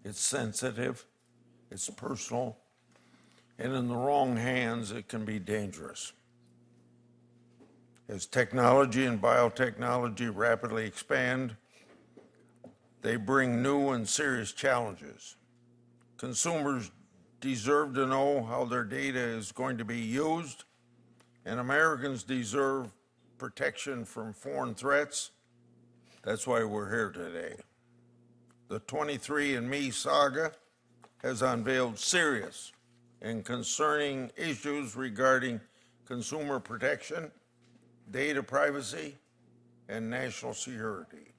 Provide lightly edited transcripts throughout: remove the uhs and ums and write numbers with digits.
It's sensitive, it's personal, and in the wrong hands, it can be dangerous. As technology and biotechnology rapidly expand, they bring new and serious challenges. Consumers deserve to know how their data is going to be used, and Americans deserve protection from foreign threats. That's why we're here today. The 23andMe saga has unveiled serious and concerning issues regarding consumer protection, data privacy, and national security.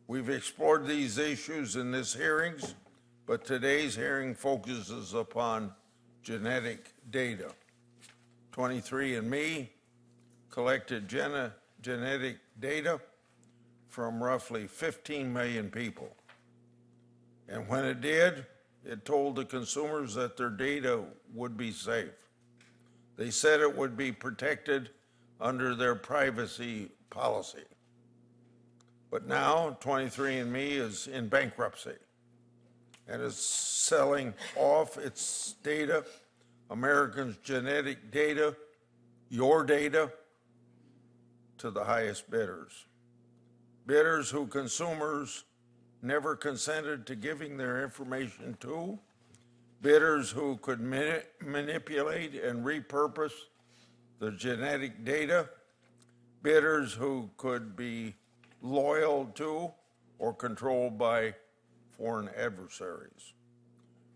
We've explored these issues in this hearings, but today's hearing focuses upon genetic data. 23andMe collected genetic data from roughly 15 million people. And when it did, it told the consumers that their data would be safe. They said it would be protected under their privacy policy. But now 23andMe is in bankruptcy and is selling off its data, Americans' genetic data, your data, to the highest bidders. Bidders who consumers never consented to giving their information to, bidders who could manipulate and repurpose the genetic data, bidders who could be loyal to or controlled by foreign adversaries.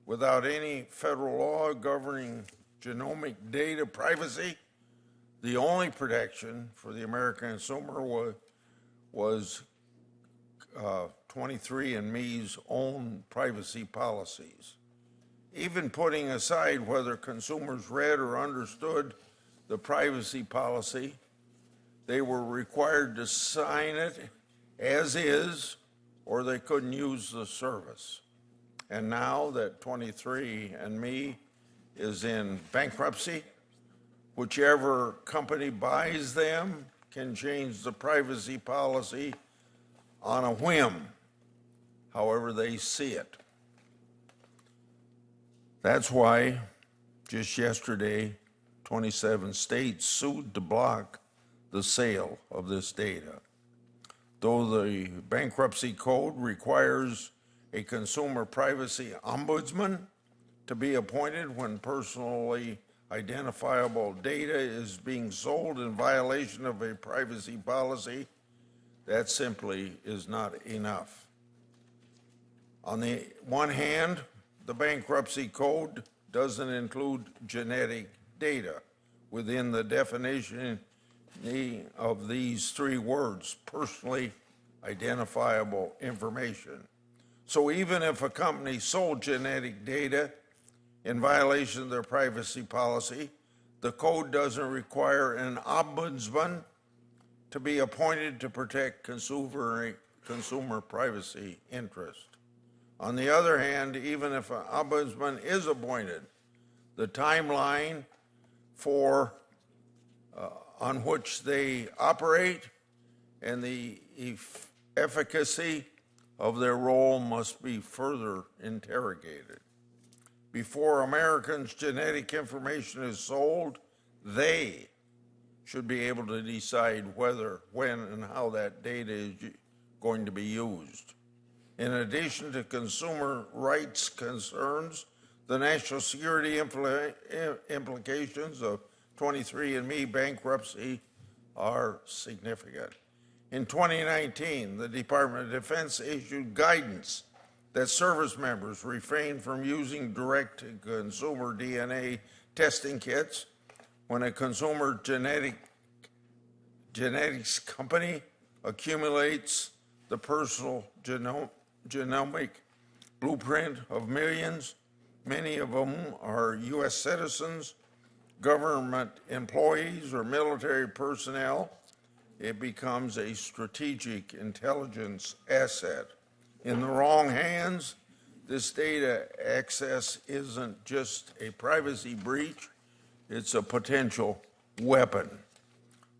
Without any federal law governing genomic data privacy, the only protection for the American consumer was 23andMe's own privacy policies. Even putting aside whether consumers read or understood the privacy policy, they were required to sign it as is, or they couldn't use the service. And now that 23andMe is in bankruptcy, whichever company buys them can change the privacy policy on a whim, however they see it. That's why just yesterday, 27 states sued to block the sale of this data. Though the bankruptcy code requires a consumer privacy ombudsman to be appointed when personally identifiable data is being sold in violation of a privacy policy, that simply is not enough. On the one hand, the bankruptcy code doesn't include genetic data within the definition of these three words, personally identifiable information. So even if a company sold genetic data in violation of their privacy policy, the code doesn't require an ombudsman to be appointed to protect consumer privacy interest. On the other hand, even if an ombudsman is appointed, the timeline on which they operate and the efficacy of their role must be further interrogated. Before Americans' genetic information is sold, they should be able to decide whether, when, and how that data is going to be used. In addition to consumer rights concerns, the national security implications of 23andMe bankruptcy are significant. In 2019, the Department of Defense issued guidance that service members refrain from using direct-to-consumer DNA testing kits when a consumer genetics company accumulates the personal genomic blueprint of millions, many of whom are U.S. citizens, government employees, or military personnel. It becomes a strategic intelligence asset. In the wrong hands, this data access isn't just a privacy breach, it's a potential weapon.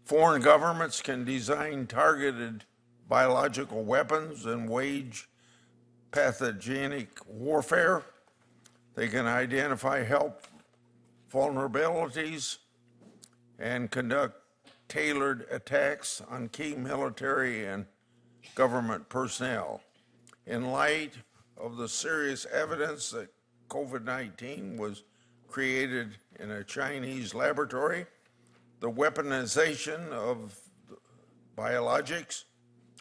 Foreign governments can design targeted biological weapons and wage pathogenic warfare. They can identify health vulnerabilities and conduct tailored attacks on key military and government personnel. In light of the serious evidence that COVID-19 was created in a Chinese laboratory, the weaponization of biologics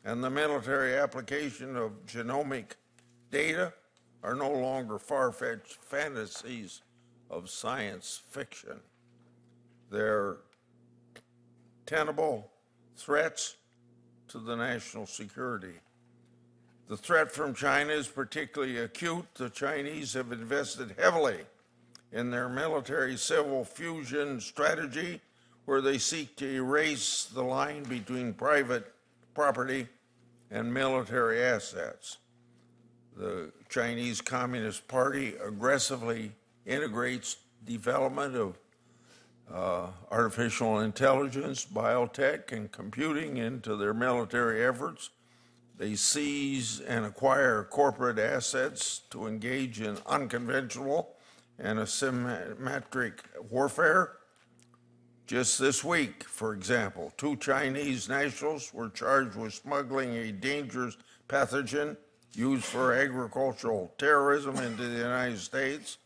and the military application of genomic data are no longer far-fetched fantasies of science fiction. They're tenable threats to the national security. The threat from China is particularly acute. The Chinese have invested heavily in their military-civil fusion strategy, where they seek to erase the line between private property and military assets. The Chinese Communist Party aggressively integrates development of artificial intelligence, biotech, and computing into their military efforts. They seize and acquire corporate assets to engage in unconventional and asymmetric warfare. Just this week, for example, 2 Chinese nationals were charged with smuggling a dangerous pathogen used for agricultural terrorism into the United States.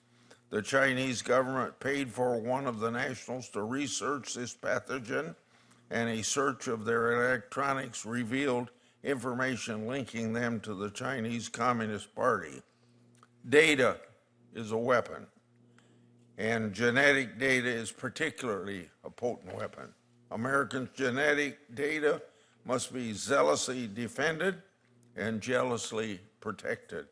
The Chinese government paid for one of the nationals to research this pathogen, and a search of their electronics revealed information linking them to the Chinese Communist Party. Data is a weapon, and genetic data is particularly a potent weapon. Americans' genetic data must be zealously defended and jealously protected.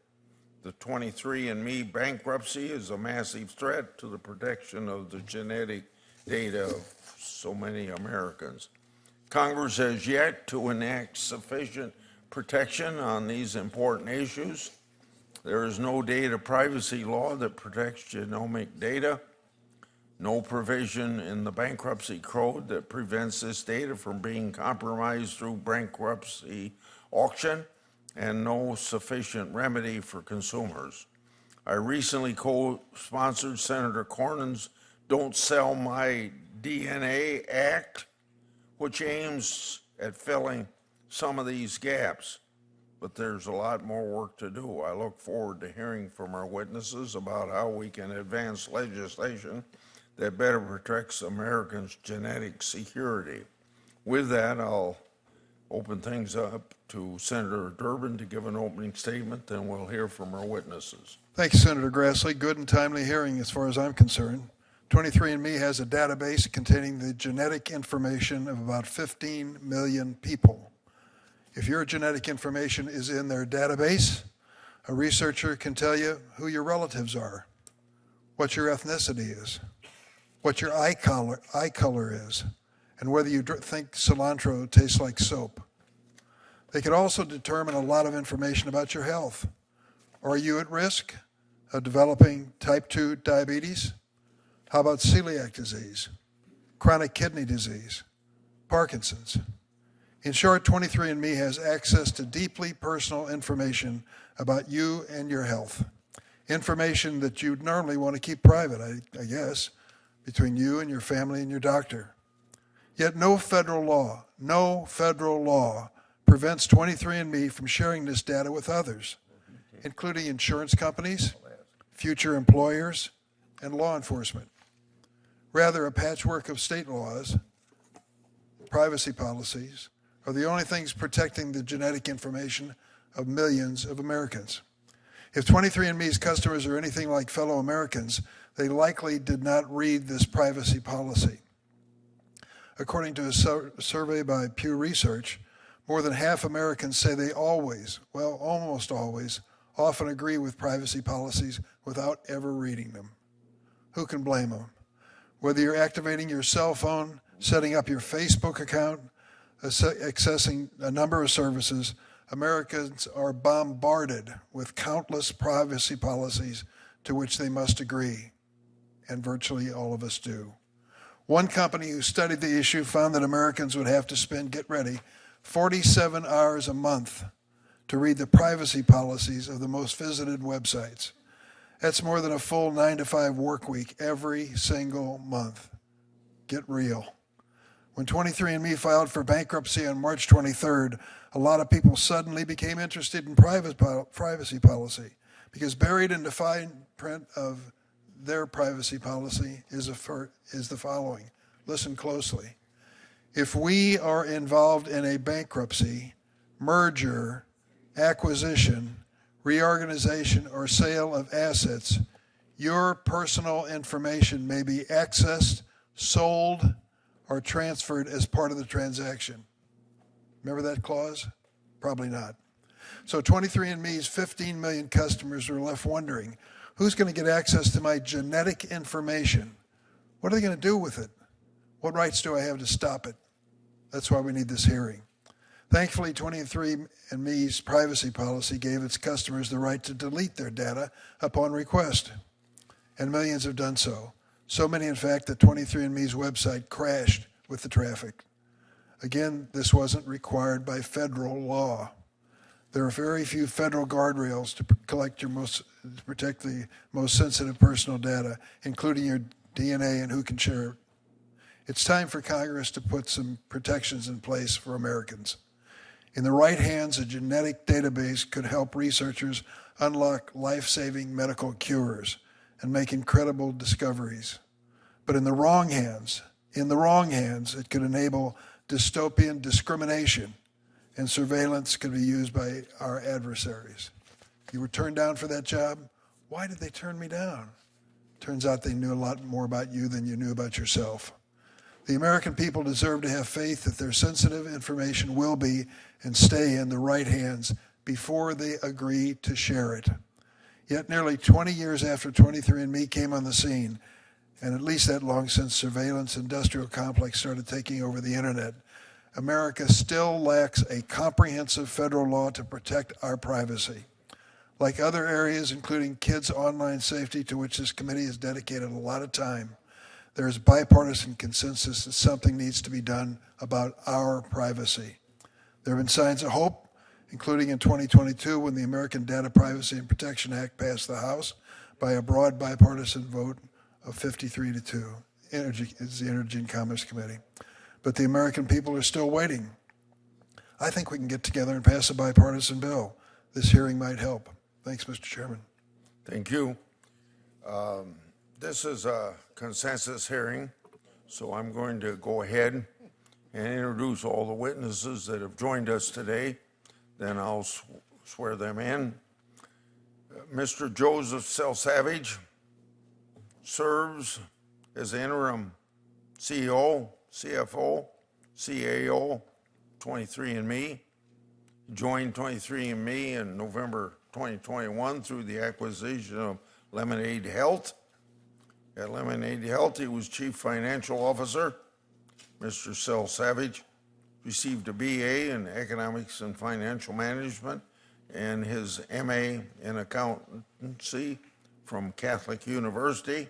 The 23andMe bankruptcy is a massive threat to the protection of the genetic data of so many Americans. Congress has yet to enact sufficient protection on these important issues. There is no data privacy law that protects genomic data, no provision in the bankruptcy code that prevents this data from being compromised through bankruptcy auction, and no sufficient remedy for consumers. I recently co-sponsored Senator Cornyn's Don't Sell My DNA Act, which aims at filling some of these gaps, but there's a lot more work to do. I look forward to hearing from our witnesses about how we can advance legislation that better protects Americans' genetic security. With that, I'll open things up to Senator Durbin to give an opening statement, then we'll hear from our witnesses. Thank you, Senator Grassley. Good and timely hearing as far as I'm concerned. 23andMe has a database containing the genetic information of about 15 million people. If your genetic information is in their database, a researcher can tell you who your relatives are, what your ethnicity is, what your eye color is, and whether you think cilantro tastes like soap. They can also determine a lot of information about your health. Are you at risk of developing type 2 diabetes? How about celiac disease, chronic kidney disease, Parkinson's? In short, 23andMe has access to deeply personal information about you and your health. Information that you'd normally want to keep private, I guess, between you and your family and your doctor. Yet no federal law prevents 23andMe from sharing this data with others, including insurance companies, future employers, and law enforcement. Rather, a patchwork of state laws, privacy policies, are the only things protecting the genetic information of millions of Americans. If 23andMe's customers are anything like fellow Americans, they likely did not read this privacy policy. According to a survey by Pew Research, more than half Americans say they always, well, almost always, often agree with privacy policies without ever reading them. Who can blame them? Whether you're activating your cell phone, setting up your Facebook account, accessing a number of services, Americans are bombarded with countless privacy policies to which they must agree, and virtually all of us do. One company who studied the issue found that Americans would have to spend, get ready, 47 hours a month to read the privacy policies of the most visited websites. That's more than a full 9-to-5 work week every single month. Get real. When 23andMe filed for bankruptcy on March 23rd, a lot of people suddenly became interested in privacy policy because buried in the fine print of their privacy policy is the following. Listen closely. If we are involved in a bankruptcy, merger, acquisition, reorganization, or sale of assets, your personal information may be accessed, sold, or transferred as part of the transaction. Remember that clause? Probably not. So 23andMe's 15 million customers are left wondering, who's going to get access to my genetic information? What are they going to do with it? What rights do I have to stop it? That's why we need this hearing. Thankfully, 23andMe's privacy policy gave its customers the right to delete their data upon request, and millions have done so. So many, in fact, that 23andMe's website crashed with the traffic. Again, this wasn't required by federal law. There are very few federal guardrails to protect the most sensitive personal data, including your DNA and who can share it. It's time for Congress to put some protections in place for Americans. In the right hands, a genetic database could help researchers unlock life-saving medical cures and make incredible discoveries. But in the wrong hands, it could enable dystopian discrimination, and surveillance could be used by our adversaries. You were turned down for that job? Why did they turn me down? Turns out they knew a lot more about you than you knew about yourself. The American people deserve to have faith that their sensitive information will be and stay in the right hands before they agree to share it. Yet nearly 20 years after 23andMe came on the scene, and at least that long since surveillance industrial complex started taking over the internet, America still lacks a comprehensive federal law to protect our privacy. Like other areas, including kids' online safety, to which this committee has dedicated a lot of time, there is bipartisan consensus that something needs to be done about our privacy. There have been signs of hope, including in 2022 when the American Data Privacy and Protection Act passed the House by a broad bipartisan vote of 53-2. It's the Energy and Commerce Committee. But the American people are still waiting. I think we can get together and pass a bipartisan bill. This hearing might help. Thanks, Mr. Chairman. Thank you. This is a consensus hearing, so I'm going to go ahead and introduce all the witnesses that have joined us today. Then I'll swear them in. Mr. Joseph Selsavage serves as interim CEO, CFO, CAO, 23andMe. He joined 23andMe in November 2021 through the acquisition of Lemonade Health. At Lemonade Health, he was Chief Financial Officer. Mr. Selsavage received a BA in Economics and Financial Management and his MA in Accountancy from Catholic University.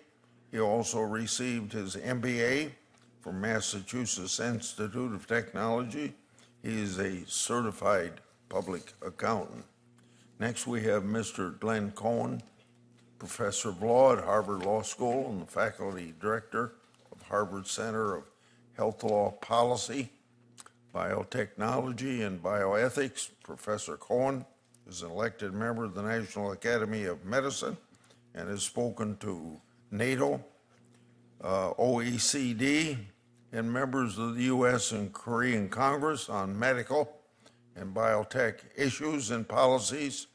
He also received his MBA from Massachusetts Institute of Technology. He is a certified public accountant. Next, we have Mr. Glenn Cohen, Professor of Law at Harvard Law School and the Faculty Director of Harvard Center of Health Law Policy, Biotechnology, and Bioethics. Professor Cohen is an elected member of the National Academy of Medicine and has spoken to NATO, OECD, and members of the U.S. and Korean Congress on medical and biotech issues and policies.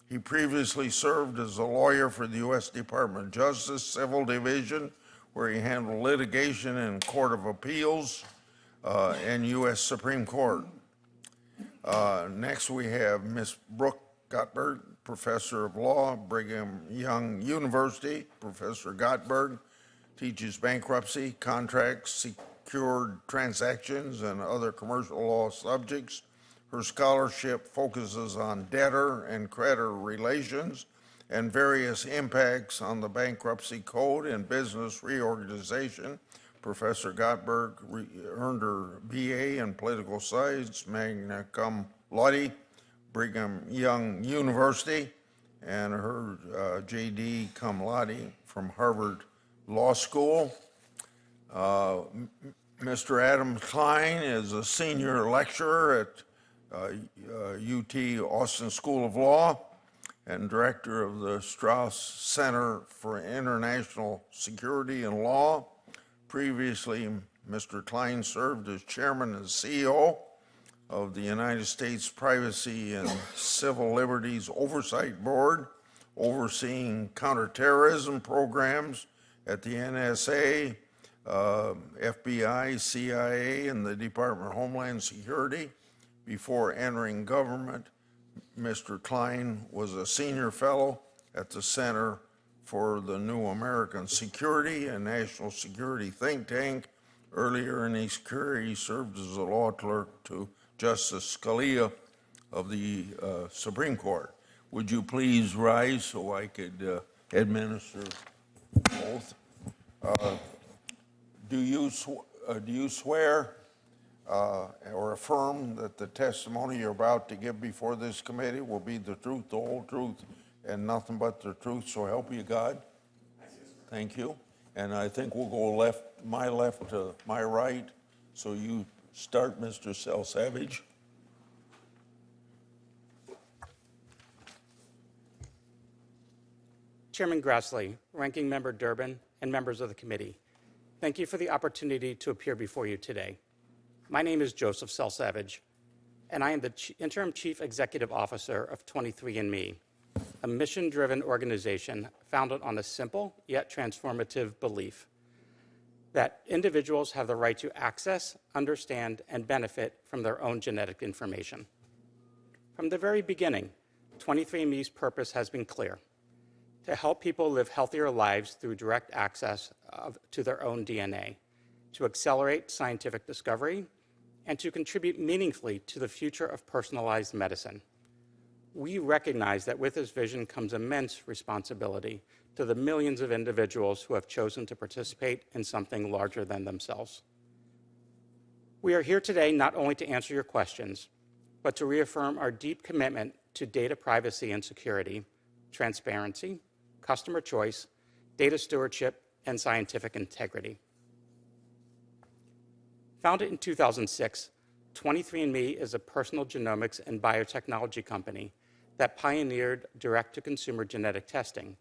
He previously served as a lawyer for the U.S. Department of Justice Civil Division, where he handled litigation in Court of Appeals and U.S. Supreme Court. Next, we have Ms. Brooke Gottberg, Professor of Law, Brigham Young University. Professor Gottberg teaches bankruptcy, contracts, secured transactions, and other commercial law subjects. Her scholarship focuses on debtor and creditor relations and various impacts on the bankruptcy code and business reorganization. Professor Gottberg earned her BA in political science, magna cum laude, Brigham Young University and her JD cum laude from Harvard Law School. Mr. Adam Klein is a senior lecturer at UT Austin School of Law and director of the Strauss Center for International Security and Law. Previously, Mr. Klein served as chairman and CEO of the United States Privacy and Civil Liberties Oversight Board, overseeing counterterrorism programs at the NSA, FBI, CIA, and the Department of Homeland Security. Before entering government, Mr. Klein was a senior fellow at the Center for the New American Security, a national security think tank. Earlier in his career, he served as a law clerk to Justice Scalia of the Supreme Court. Would you please rise so I could administer both? Do you swear or affirm that the testimony you're about to give before this committee will be the truth, the whole truth, and nothing but the truth, so help you God? Thank you. And I think we'll go my left to my right. So you start, Mr. Selsavage. Chairman Grassley, Ranking Member Durbin, and members of the committee, thank you for the opportunity to appear before you today. My name is Joseph Selsavage, and I am the Interim Chief Executive Officer of 23andMe, a mission-driven organization founded on a simple yet transformative belief that individuals have the right to access, understand, and benefit from their own genetic information. From the very beginning, 23andMe's purpose has been clear: to help people live healthier lives through direct access to their own DNA, to accelerate scientific discovery, and to contribute meaningfully to the future of personalized medicine. We recognize that with this vision comes immense responsibility to the millions of individuals who have chosen to participate in something larger than themselves. We are here today not only to answer your questions, but to reaffirm our deep commitment to data privacy and security, transparency, customer choice, data stewardship, and scientific integrity. Founded in 2006, 23andMe is a personal genomics and biotechnology company that pioneered direct-to-consumer genetic testing.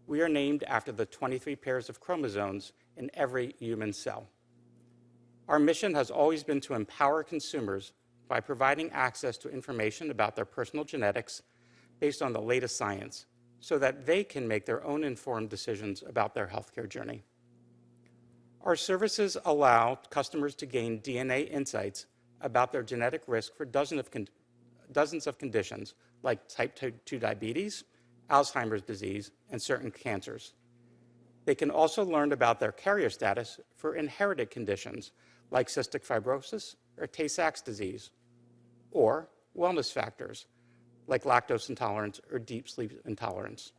We are named after the 23 pairs of chromosomes in every human cell. Our mission has always been to empower consumers by providing access to information about their personal genetics based on the latest science, so that they can make their own informed decisions about their healthcare journey. Our services allow customers to gain DNA insights about their genetic risk for dozens of conditions like type 2 diabetes, Alzheimer's disease, and certain cancers. They can also learn about their carrier status for inherited conditions like cystic fibrosis or Tay-Sachs disease, or wellness factors like lactose intolerance or deep sleep intolerance.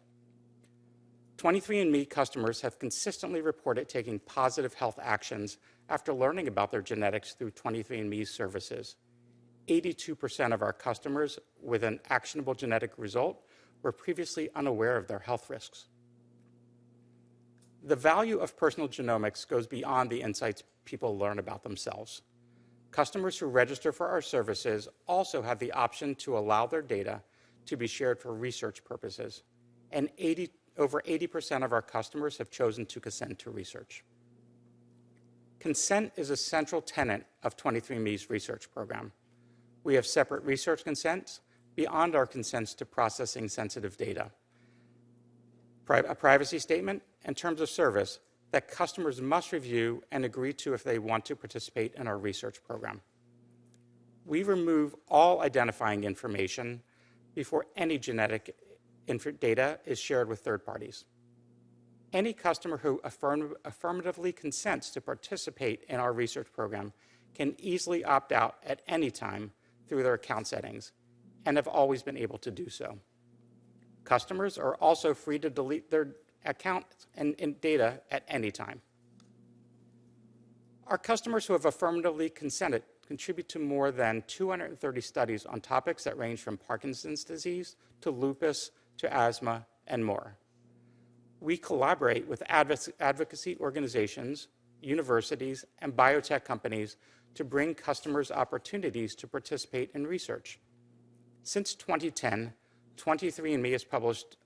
23andMe customers have consistently reported taking positive health actions after learning about their genetics through 23andMe's services. 82% of our customers with an actionable genetic result were previously unaware of their health risks. The value of personal genomics goes beyond the insights people learn about themselves. Customers who register for our services also have the option to allow their data to be shared for research purposes, and over 80% of our customers have chosen to consent to research. Consent is a central tenet of 23andMe's research program. We have separate research consents beyond our consents to processing sensitive data, a privacy statement, and terms of service that customers must review and agree to if they want to participate in our research program. We remove all identifying information before any genetic data is shared with third parties. Any customer who affirmatively consents to participate in our research program can easily opt out at any time through their account settings and have always been able to do so. Customers are also free to delete their account and data at any time. Our customers who have affirmatively consented contribute to more than 230 studies on topics that range from Parkinson's disease to lupus to asthma and more. We collaborate with advocacy organizations, universities, and biotech companies to bring customers opportunities to participate in research. Since 2010, 23andMe has published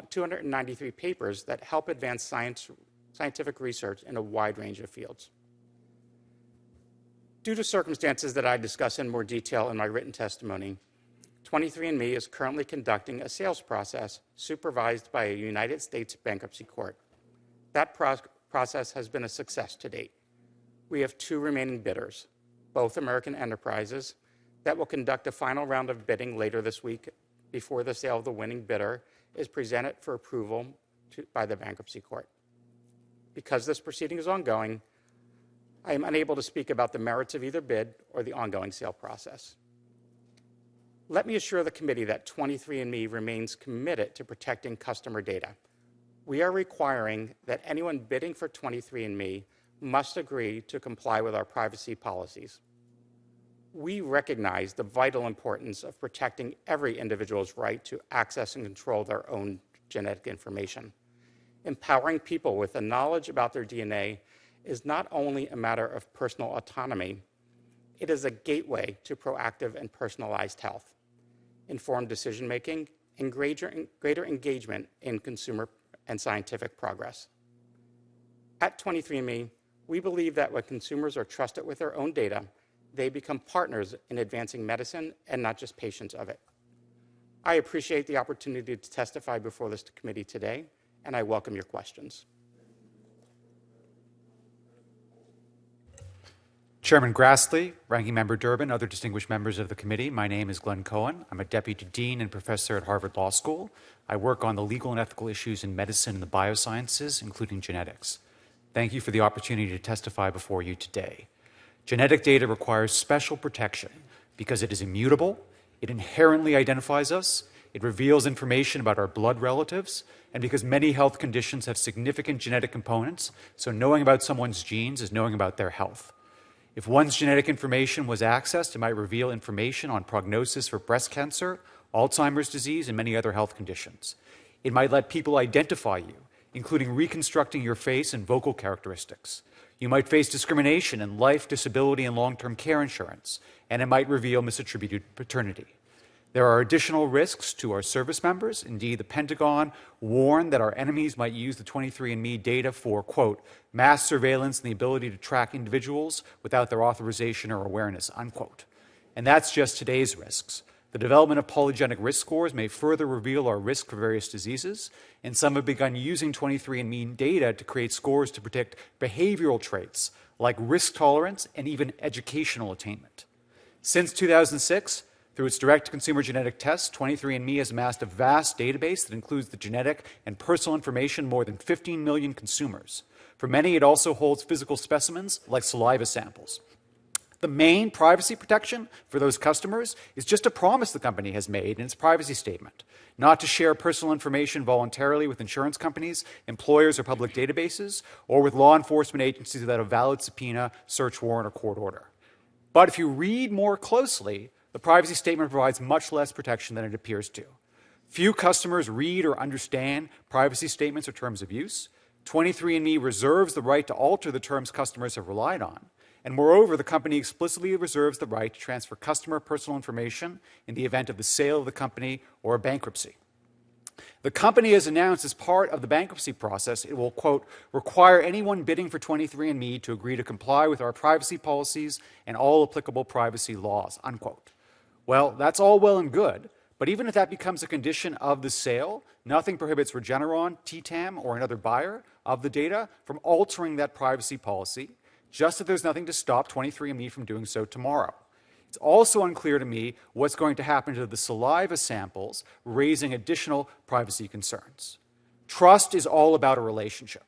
293 papers that help advance scientific research in a wide range of fields. Due to circumstances that I discuss in more detail in my written testimony, 23andMe is currently conducting a sales process supervised by a United States bankruptcy court. That process has been a success to date. We have 2 remaining bidders, both American enterprises, that will conduct a final round of bidding later this week before the sale of the winning bidder is presented for approval by the bankruptcy court. Because this proceeding is ongoing, I am unable to speak about the merits of either bid or the ongoing sale process. Let me assure the committee that 23andMe remains committed to protecting customer data. We are requiring that anyone bidding for 23andMe must agree to comply with our privacy policies. We recognize the vital importance of protecting every individual's right to access and control their own genetic information. Empowering people with the knowledge about their DNA is not only a matter of personal autonomy, it is a gateway to proactive and personalized health, informed decision-making, and greater engagement in consumer and scientific progress. At 23andMe, we believe that when consumers are trusted with their own data, they become partners in advancing medicine and not just patients of it. I appreciate the opportunity to testify before this committee today, and I welcome your questions. Chairman Grassley, Ranking Member Durbin, other distinguished members of the committee, my name is Glenn Cohen. I'm a Deputy Dean and Professor at Harvard Law School. I work on the legal and ethical issues in medicine and the biosciences, including genetics. Thank you for the opportunity to testify before you today. Genetic data requires special protection because it is immutable, it inherently identifies us, it reveals information about our blood relatives, and because many health conditions have significant genetic components, so knowing about someone's genes is knowing about their health. If one's genetic information was accessed, it might reveal information on prognosis for breast cancer, Alzheimer's disease, and many other health conditions. It might let people identify you, including reconstructing your face and vocal characteristics. You might face discrimination in life, disability, and long-term care insurance, and it might reveal misattributed paternity. There are additional risks to our service members. Indeed, the Pentagon warned that our enemies might use the 23andMe data for, quote, mass surveillance and the ability to track individuals without their authorization or awareness, unquote. And that's just today's risks. The development of polygenic risk scores may further reveal our risk for various diseases, and some have begun using 23andMe data to create scores to predict behavioral traits like risk tolerance and even educational attainment. Since 2006, through its direct-to-consumer genetic tests, 23andMe has amassed a vast database that includes the genetic and personal information of more than 15 million consumers. For many, it also holds physical specimens like saliva samples. The main privacy protection for those customers is just a promise the company has made in its privacy statement, not to share personal information voluntarily with insurance companies, employers, or public databases, or with law enforcement agencies without a valid subpoena, search warrant, or court order. But if you read more closely, the privacy statement provides much less protection than it appears to. Few customers read or understand privacy statements or terms of use. 23andMe reserves the right to alter the terms customers have relied on. And moreover, the company explicitly reserves the right to transfer customer personal information in the event of the sale of the company or a bankruptcy. The company has announced as part of the bankruptcy process, it will, quote, require anyone bidding for 23andMe to agree to comply with our privacy policies and all applicable privacy laws, unquote. Well, that's all well and good, but even if that becomes a condition of the sale, nothing prohibits Regeneron, TTAM, or another buyer of the data from altering that privacy policy, just as there's nothing to stop 23andMe from doing so tomorrow. It's also unclear to me what's going to happen to the saliva samples, raising additional privacy concerns. Trust is all about a relationship.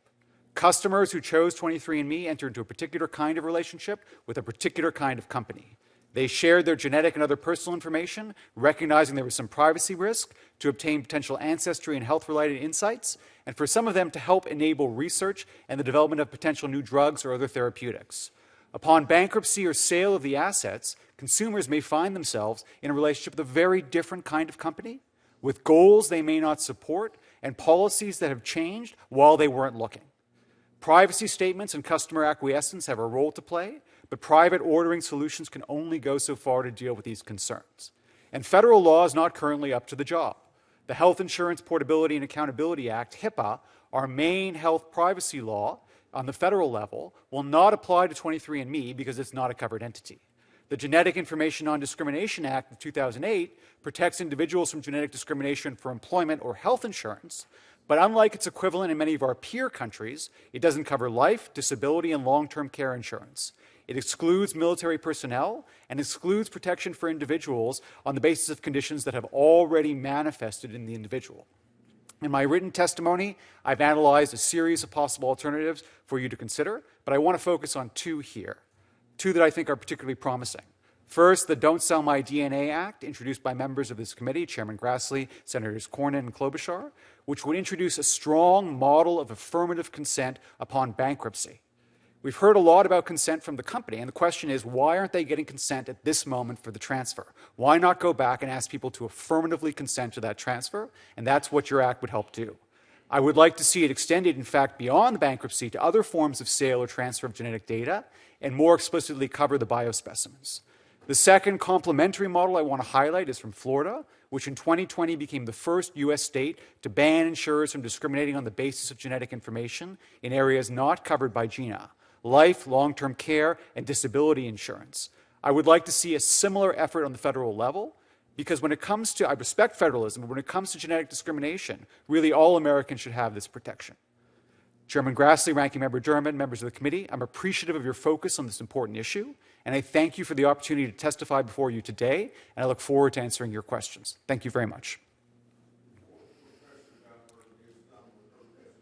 Customers who chose 23andMe entered into a particular kind of relationship with a particular kind of company. They shared their genetic and other personal information, recognizing there was some privacy risk, to obtain potential ancestry and health-related insights, and for some of them to help enable research and the development of potential new drugs or other therapeutics. Upon bankruptcy or sale of the assets, consumers may find themselves in a relationship with a very different kind of company, with goals they may not support and policies that have changed while they weren't looking. Privacy statements and customer acquiescence have a role to play, but private ordering solutions can only go so far to deal with these concerns. And federal law is not currently up to the job. The Health Insurance Portability and Accountability Act, HIPAA, our main health privacy law on the federal level, will not apply to 23andMe because it's not a covered entity. The Genetic Information Non-Discrimination Act of 2008 protects individuals from genetic discrimination for employment or health insurance, but unlike its equivalent in many of our peer countries, it doesn't cover life, disability, and long-term care insurance. It excludes military personnel and excludes protection for individuals on the basis of conditions that have already manifested in the individual. In my written testimony, I've analyzed a series of possible alternatives for you to consider, but I want to focus on two here, two that I think are particularly promising. First, the Don't Sell My DNA Act, introduced by members of this committee, Chairman Grassley, Senators Cornyn and Klobuchar, which would introduce a strong model of affirmative consent upon bankruptcy. We've heard a lot about consent from the company, and the question is, why aren't they getting consent at this moment for the transfer? Why not go back and ask people to affirmatively consent to that transfer? And that's what your act would help do. I would like to see it extended, in fact, beyond the bankruptcy to other forms of sale or transfer of genetic data, and more explicitly cover the biospecimens. The second complementary model I want to highlight is from Florida, which in 2020 became the first U.S. state to ban insurers from discriminating on the basis of genetic information in areas not covered by GINA: life, long-term care, and disability insurance. I would like to see a similar effort on the federal level, because when it comes to, I respect federalism, but when it comes to genetic discrimination, really all Americans should have this protection. Chairman Grassley, Ranking Member Durbin, members of the committee, I'm appreciative of your focus on this important issue, and I thank you for the opportunity to testify before you today, and I look forward to answering your questions. Thank you very much.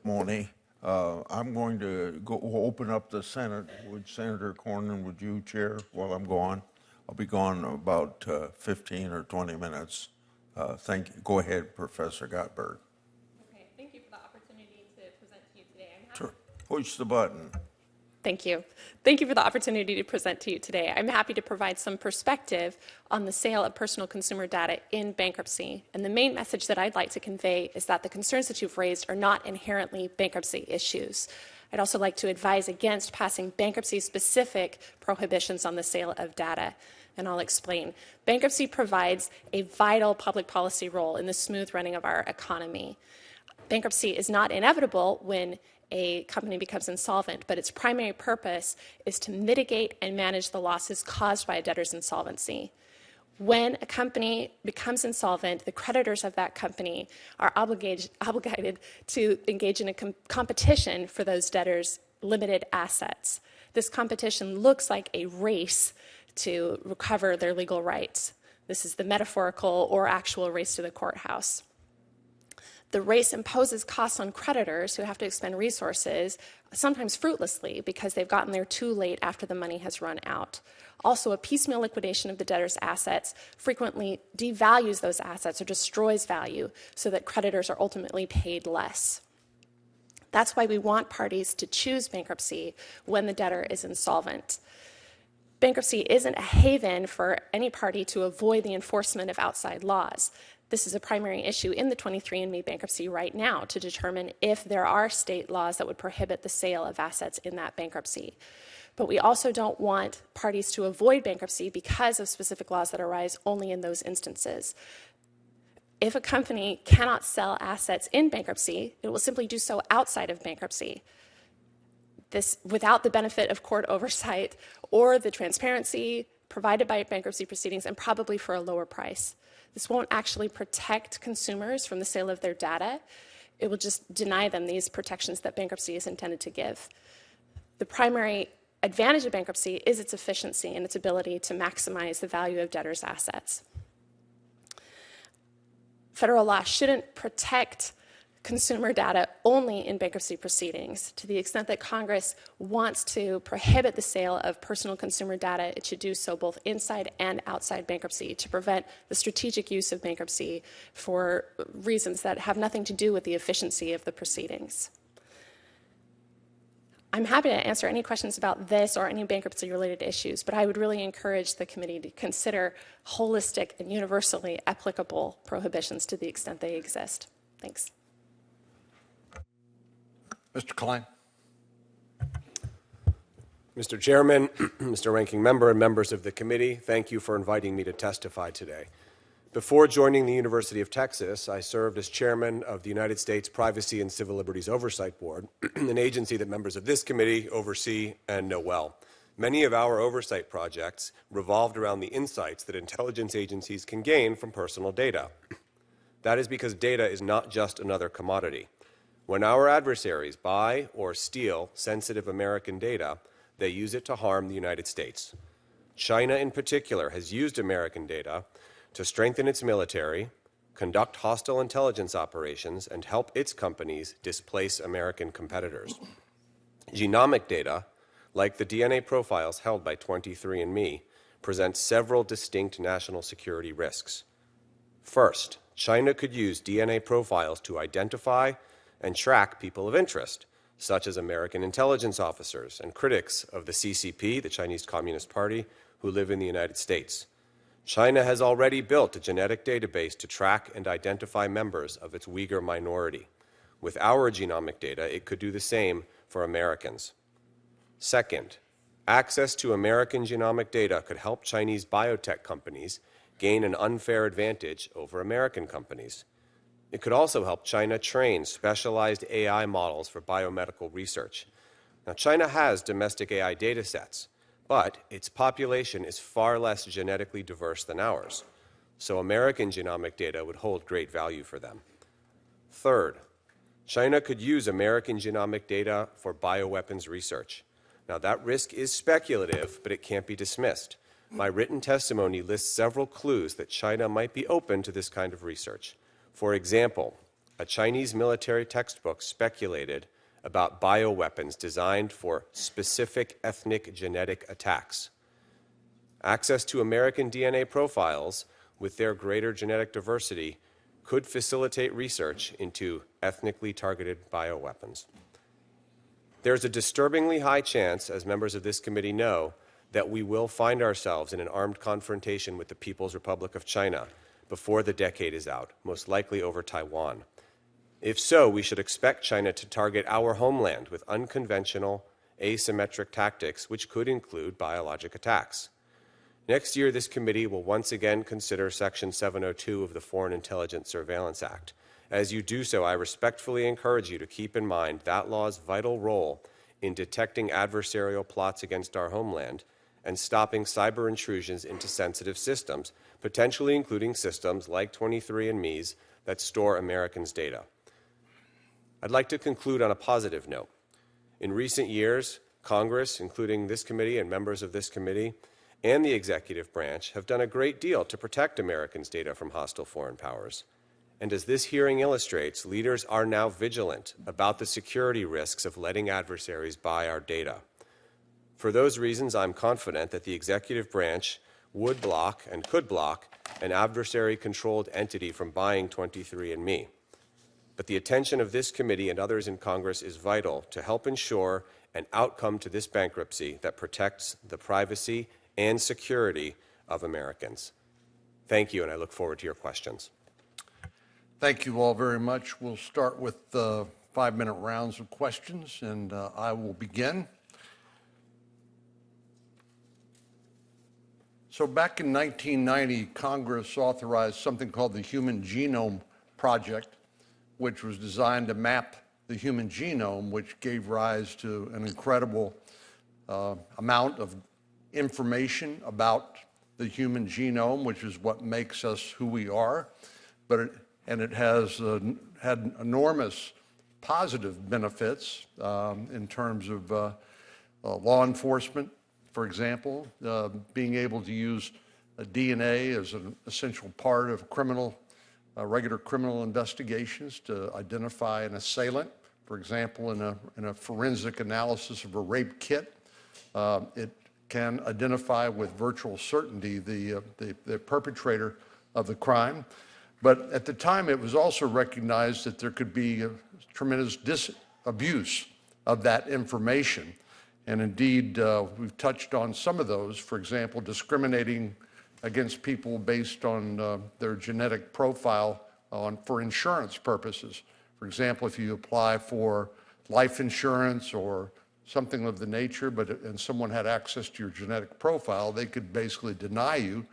Moni, I'm going to go open up the Senate. Would Senator Cornyn, would you chair while I'm gone? I'll be gone about 15 or 20 minutes. Thank you. Go ahead, Professor Gottberg. Okay, thank you for the opportunity to present to you today. Sure. Push the button. Thank you. Thank you for the opportunity to present to you today. I'm happy to provide some perspective on the sale of personal consumer data in bankruptcy. And the main message that I'd like to convey is that the concerns that you've raised are not inherently bankruptcy issues. I'd also like to advise against passing bankruptcy-specific prohibitions on the sale of data, and I'll explain. Bankruptcy provides a vital public policy role in the smooth running of our economy. Bankruptcy is not inevitable when a company becomes insolvent, but its primary purpose is to mitigate and manage the losses caused by a debtor's insolvency. When a company becomes insolvent, the creditors of that company are obligated to engage in a competition for those debtors' limited assets. This competition looks like a race to recover their legal rights. This is the metaphorical or actual race to the courthouse. The race imposes costs on creditors who have to expend resources, sometimes fruitlessly, because they've gotten there too late after the money has run out. Also, a piecemeal liquidation of the debtor's assets frequently devalues those assets or destroys value so that creditors are ultimately paid less. That's why we want parties to choose bankruptcy when the debtor is insolvent. Bankruptcy isn't a haven for any party to avoid the enforcement of outside laws. This is a primary issue in the 23andMe bankruptcy right now to determine if there are state laws that would prohibit the sale of assets in that bankruptcy. But we also don't want parties to avoid bankruptcy because of specific laws that arise only in those instances. If a company cannot sell assets in bankruptcy, it will simply do so outside of bankruptcy. This without the benefit of court oversight or the transparency provided by bankruptcy proceedings, and probably for a lower price. This won't actually protect consumers from the sale of their data. It will just deny them these protections that bankruptcy is intended to give. The primary advantage of bankruptcy is its efficiency and its ability to maximize the value of debtors' assets. Federal law shouldn't protect consumer data only in bankruptcy proceedings. To the extent that Congress wants to prohibit the sale of personal consumer data, it should do so both inside and outside bankruptcy to prevent the strategic use of bankruptcy for reasons that have nothing to do with the efficiency of the proceedings. I'm happy to answer any questions about this or any bankruptcy-related issues, but I would really encourage the committee to consider holistic and universally applicable prohibitions to the extent they exist. Thanks. Mr. Klein. Mr. Chairman, Mr. Ranking Member, and members of the committee, thank you for inviting me to testify today. Before joining the University of Texas, I served as chairman of the United States Privacy and Civil Liberties Oversight Board, an agency that members of this committee oversee and know well. Many of our oversight projects revolved around the insights that intelligence agencies can gain from personal data. That is because data is not just another commodity. When our adversaries buy or steal sensitive American data, they use it to harm the United States. China, in particular, has used American data to strengthen its military, conduct hostile intelligence operations, and help its companies displace American competitors. Genomic data, like the DNA profiles held by 23andMe, present several distinct national security risks. First, China could use DNA profiles to identify and track people of interest, such as American intelligence officers and critics of the CCP, the Chinese Communist Party, who live in the United States. China has already built a genetic database to track and identify members of its Uyghur minority. With our genomic data, it could do the same for Americans. Second, access to American genomic data could help Chinese biotech companies gain an unfair advantage over American companies. It could also help China train specialized AI models for biomedical research. Now, China has domestic AI data sets, but its population is far less genetically diverse than ours, so American genomic data would hold great value for them. Third, China could use American genomic data for bioweapons research. Now, that risk is speculative, but it can't be dismissed. My written testimony lists several clues that China might be open to this kind of research. For example, a Chinese military textbook speculated about bioweapons designed for specific ethnic genetic attacks. Access to American DNA profiles with their greater genetic diversity could facilitate research into ethnically targeted bioweapons. There's a disturbingly high chance, as members of this committee know, that we will find ourselves in an armed confrontation with the People's Republic of China before the decade is out, most likely over Taiwan. If so, we should expect China to target our homeland with unconventional, asymmetric tactics, which could include biologic attacks. Next year, this committee will once again consider Section 702 of the Foreign Intelligence Surveillance Act. As you do so, I respectfully encourage you to keep in mind that law's vital role in detecting adversarial plots against our homeland and stopping cyber intrusions into sensitive systems, potentially including systems like 23andMe's that store Americans' data. I'd like to conclude on a positive note. In recent years, Congress, including this committee and members of this committee, and the executive branch have done a great deal to protect Americans' data from hostile foreign powers. And as this hearing illustrates, leaders are now vigilant about the security risks of letting adversaries buy our data. For those reasons, I'm confident that the executive branch would block and could block an adversary-controlled entity from buying 23andMe. But the attention of this committee and others in Congress is vital to help ensure an outcome to this bankruptcy that protects the privacy and security of Americans. Thank you, and I look forward to your questions. Thank you all very much. We'll start with 5-minute rounds of questions, and I will begin. So back in 1990, Congress authorized something called the Human Genome Project, which was designed to map the human genome, which gave rise to an incredible amount of information about the human genome, which is what makes us who we are. And it has had enormous positive benefits in terms of law enforcement, for example, being able to use DNA as an essential part of regular criminal investigations to identify an assailant. For example, in a forensic analysis of a rape kit, it can identify with virtual certainty the perpetrator of the crime. But at the time, it was also recognized that there could be tremendous abuse of that information. And indeed, we've touched on some of those. For example, discriminating against people based on their genetic profile for insurance purposes. For example, if you apply for life insurance or something of the nature, and someone had access to your genetic profile, they could basically deny you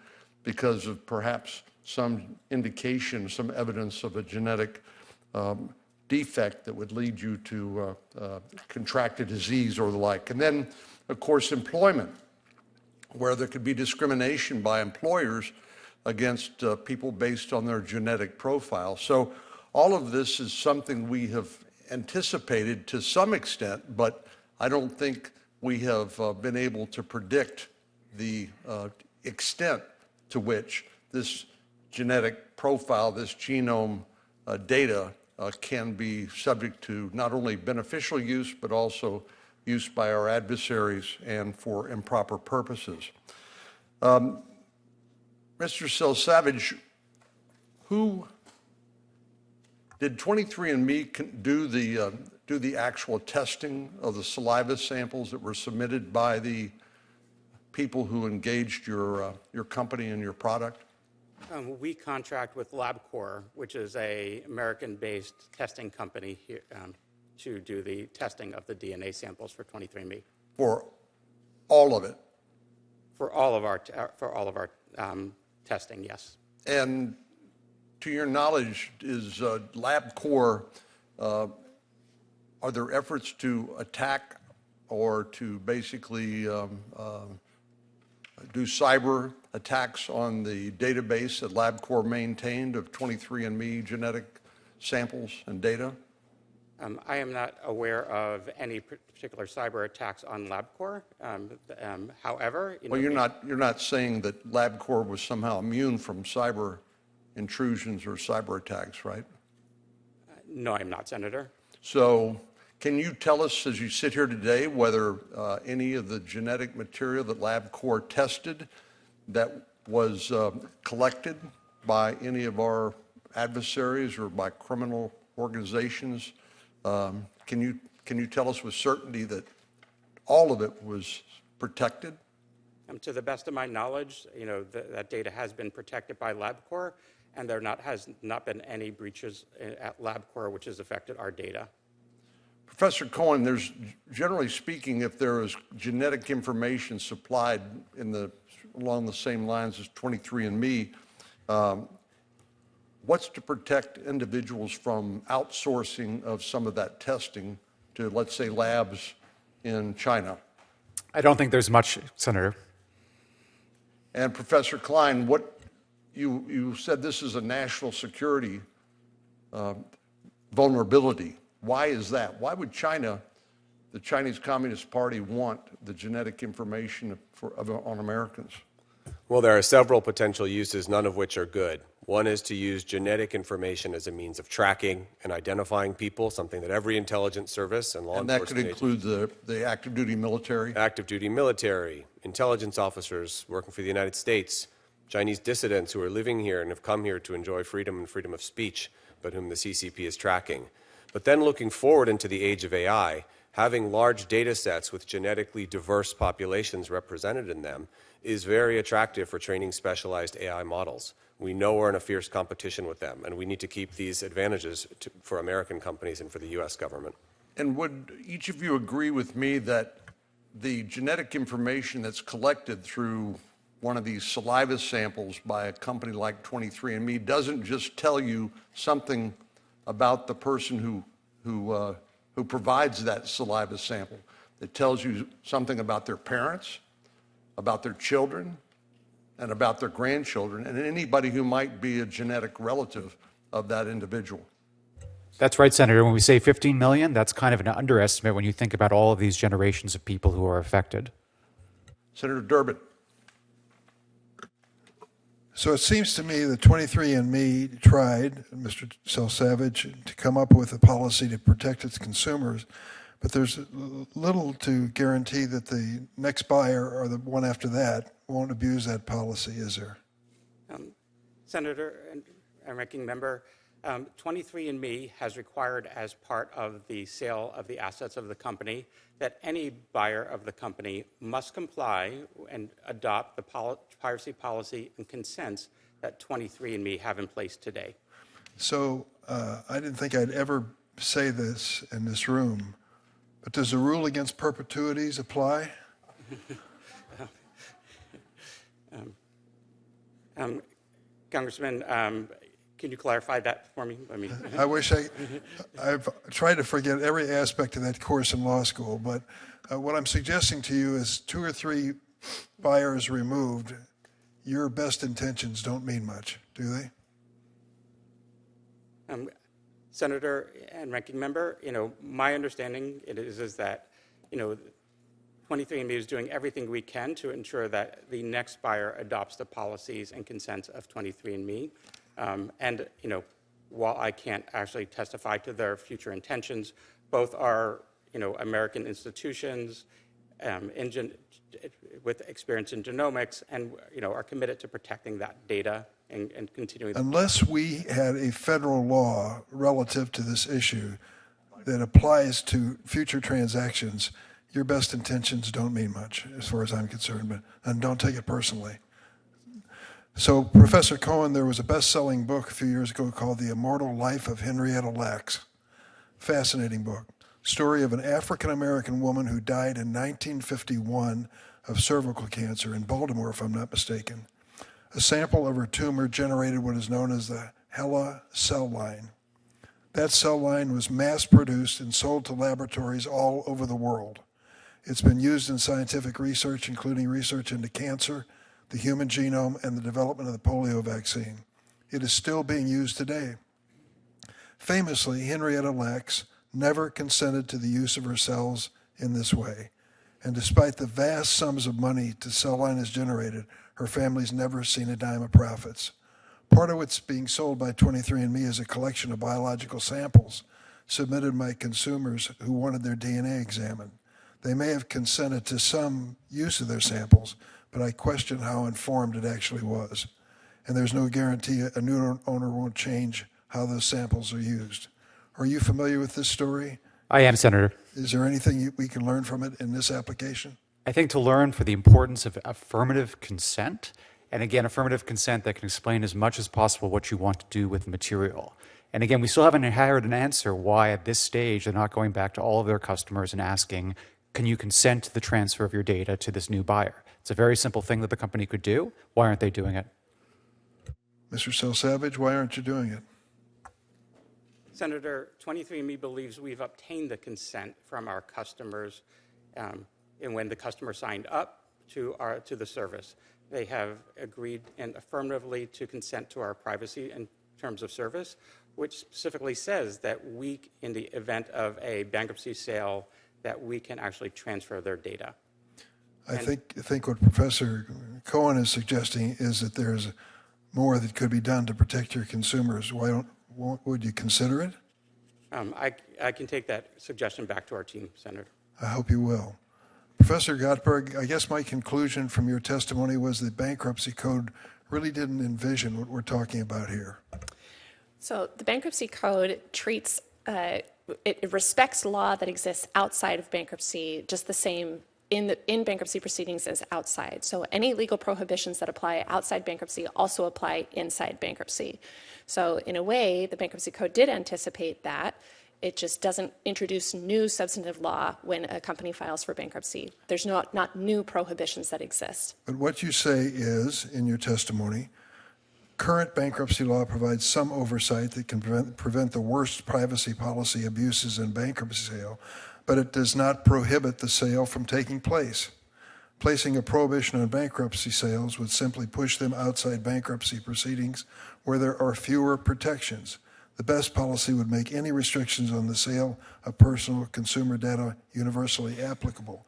because of perhaps some indication, some evidence of a genetic defect that would lead you to contract a disease or the like. And then, of course, employment, where there could be discrimination by employers against people based on their genetic profile. So all of this is something we have anticipated to some extent, but I don't think we have been able to predict the extent to which this genetic profile, this genome data can be subject to not only beneficial use, but also use by our adversaries and for improper purposes. Mr. Selsavage, who did 23andMe do the actual testing of the saliva samples that were submitted by the people who engaged your company and your product? We contract with LabCorp, which is an American-based testing company here, to do the testing of the DNA samples for 23andMe. For all of it? For all of our testing, yes. And to your knowledge, is LabCorp, are there efforts to attack or to basically do cyber attacks on the database that LabCorp maintained of 23andMe genetic samples and data? I am not aware of any particular cyber attacks on LabCorp. However, you're not saying that LabCorp was somehow immune from cyber intrusions or cyber attacks, right? No, I'm not, Senator. So can you tell us, as you sit here today, whether any of the genetic material that LabCorp tested that was collected by any of our adversaries or by criminal organizations, can you tell us with certainty that all of it was protected? To the best of my knowledge, that data has been protected by LabCorp, and there has not been any breaches at LabCorp which has affected our data. Professor Cohen, there's, generally speaking, if there is genetic information supplied along the same lines as 23andMe, what's to protect individuals from outsourcing of some of that testing to, let's say, labs in China? I don't think there's much, Senator. And Professor Klein, you said this is a national security vulnerability. Why is that? Why would China, the Chinese Communist Party, want the genetic information on Americans? Well, there are several potential uses, none of which are good. One is to use genetic information as a means of tracking and identifying people, something that every intelligence service and law enforcement And that could include the active duty military? Active duty military, intelligence officers working for the United States, Chinese dissidents who are living here and have come here to enjoy freedom and freedom of speech, but whom the CCP is tracking. But then looking forward into the age of AI, having large data sets with genetically diverse populations represented in them is very attractive for training specialized AI models. We know we're in a fierce competition with them, and we need to keep these advantages for American companies and for the U.S. government. And would each of you agree with me that the genetic information that's collected through one of these saliva samples by a company like 23andMe doesn't just tell you something about the person who provides that saliva sample? It tells you something about their parents, about their children, and about their grandchildren, and anybody who might be a genetic relative of that individual. That's right, Senator. When we say 15 million, that's kind of an underestimate when you think about all of these generations of people who are affected. Senator Durbin. So it seems to me that 23andMe tried, Mr. Selsavage, to come up with a policy to protect its consumers, but there's little to guarantee that the next buyer or the one after that won't abuse that policy, is there? Senator and Ranking Member, 23andMe has required, as part of the sale of the assets of the company, that any buyer of the company must comply and adopt the privacy policy and consents that 23andMe have in place today. So I didn't think I'd ever say this in this room, but does the rule against perpetuities apply? Congressman, can you clarify that for me? I wish I've tried to forget every aspect of that course in law school, but what I'm suggesting to you is 2 or 3 buyers removed, your best intentions don't mean much, do they? Senator and Ranking Member, my understanding is that, 23andMe is doing everything we can to ensure that the next buyer adopts the policies and consents of 23andMe. And, while I can't actually testify to their future intentions, both are, American institutions with experience in genomics and, are committed to protecting that data and continuing. Unless we had a federal law relative to this issue that applies to future transactions, your best intentions don't mean much as far as I'm concerned, and don't take it personally. So, Professor Cohen, there was a best-selling book a few years ago called The Immortal Life of Henrietta Lacks. Fascinating book. Story of an African-American woman who died in 1951 of cervical cancer in Baltimore, if I'm not mistaken. A sample of her tumor generated what is known as the HeLa cell line. That cell line was mass-produced and sold to laboratories all over the world. It's been used in scientific research, including research into cancer, the human genome, and the development of the polio vaccine. It is still being used today. Famously, Henrietta Lacks never consented to the use of her cells in this way. And despite the vast sums of money the cell line has generated, her family's never seen a dime of profits. Part of what's being sold by 23andMe is a collection of biological samples submitted by consumers who wanted their DNA examined. They may have consented to some use of their samples, but I question how informed it actually was. And there's no guarantee a new owner won't change how those samples are used. Are you familiar with this story? I am, Senator. Is there anything we can learn from it in this application? I think to learn for the importance of affirmative consent, and again, affirmative consent that can explain as much as possible what you want to do with the material. And again, we still haven't had an answer why at this stage they're not going back to all of their customers and asking, can you consent to the transfer of your data to this new buyer? It's a very simple thing that the company could do. Why aren't they doing it? Mr. Selsavage, why aren't you doing it? Senator, 23andMe believes we've obtained the consent from our customers, and when the customer signed up to the service, they have agreed and affirmatively to consent to our privacy in terms of service, which specifically says that we, in the event of a bankruptcy sale, that we can actually transfer their data. I think what Professor Cohen is suggesting is that there's more that could be done to protect your consumers. Would you consider it? I can take that suggestion back to our team, Senator. I hope you will. Professor Gottberg, I guess my conclusion from your testimony was that bankruptcy code really didn't envision what we're talking about here. So the bankruptcy code treats, it respects law that exists outside of bankruptcy just the same in bankruptcy proceedings as outside. So any legal prohibitions that apply outside bankruptcy also apply inside bankruptcy. So in a way, the bankruptcy code did anticipate that. It just doesn't introduce new substantive law when a company files for bankruptcy. There's not new prohibitions that exist. But what you say is, in your testimony, current bankruptcy law provides some oversight that can prevent the worst privacy policy abuses in bankruptcy sale, but it does not prohibit the sale from taking place. Placing a prohibition on bankruptcy sales would simply push them outside bankruptcy proceedings where there are fewer protections. The best policy would make any restrictions on the sale of personal consumer data universally applicable.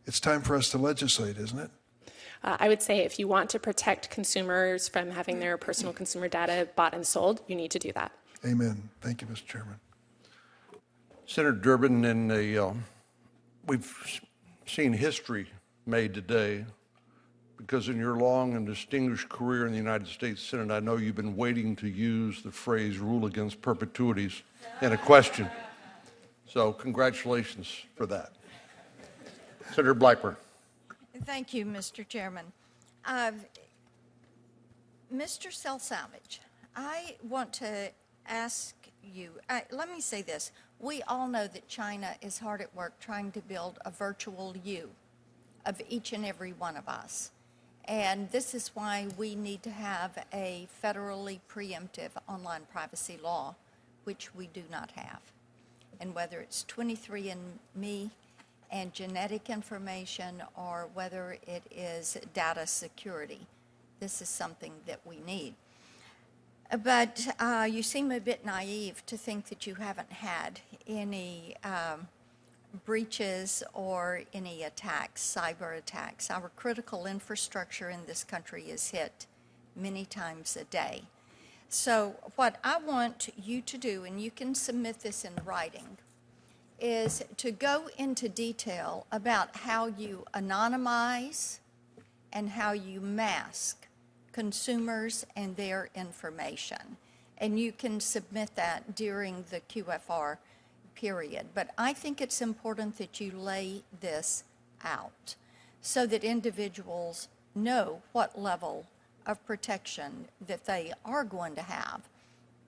It's time for us to legislate, isn't it? I would say if you want to protect consumers from having their personal consumer data bought and sold, you need to do that. Amen. Thank you, Mr. Chairman. Senator Durbin, we've seen history made today because in your long and distinguished career in the United States Senate, I know you've been waiting to use the phrase rule against perpetuities in a question. So congratulations for that. Senator Blackburn. Thank you, Mr. Chairman. Mr. Salsavage, I want to ask you, let me say this. We all know that China is hard at work trying to build a virtual you of each and every one of us. And this is why we need to have a federally preemptive online privacy law, which we do not have. And whether it's 23andMe and genetic information or whether it is data security, this is something that we need. But you seem a bit naive to think that you haven't had any breaches or any attacks, cyber attacks. Our critical infrastructure in this country is hit many times a day. So what I want you to do, and you can submit this in writing, is to go into detail about how you anonymize and how you mask consumers and their information. And you can submit that during the QFR period. But I think it's important that you lay this out so that individuals know what level of protection that they are going to have.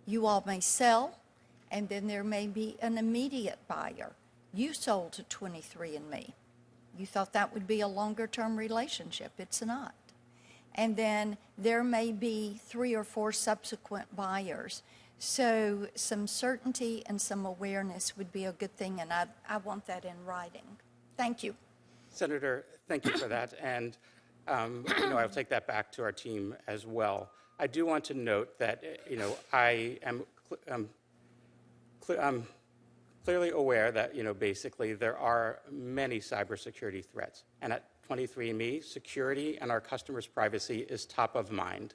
You all may sell, and then there may be an immediate buyer. You sold to 23andMe. You thought that would be a longer-term relationship. It's not. And then there may be 3 or 4 subsequent buyers. So some certainty and some awareness would be a good thing, and I want that in writing. Thank you. Senator, thank you for that. And I'll take that back to our team as well. I do want to note that, I am clearly aware that, basically there are many cybersecurity threats. And at 23andMe, security and our customers' privacy is top of mind.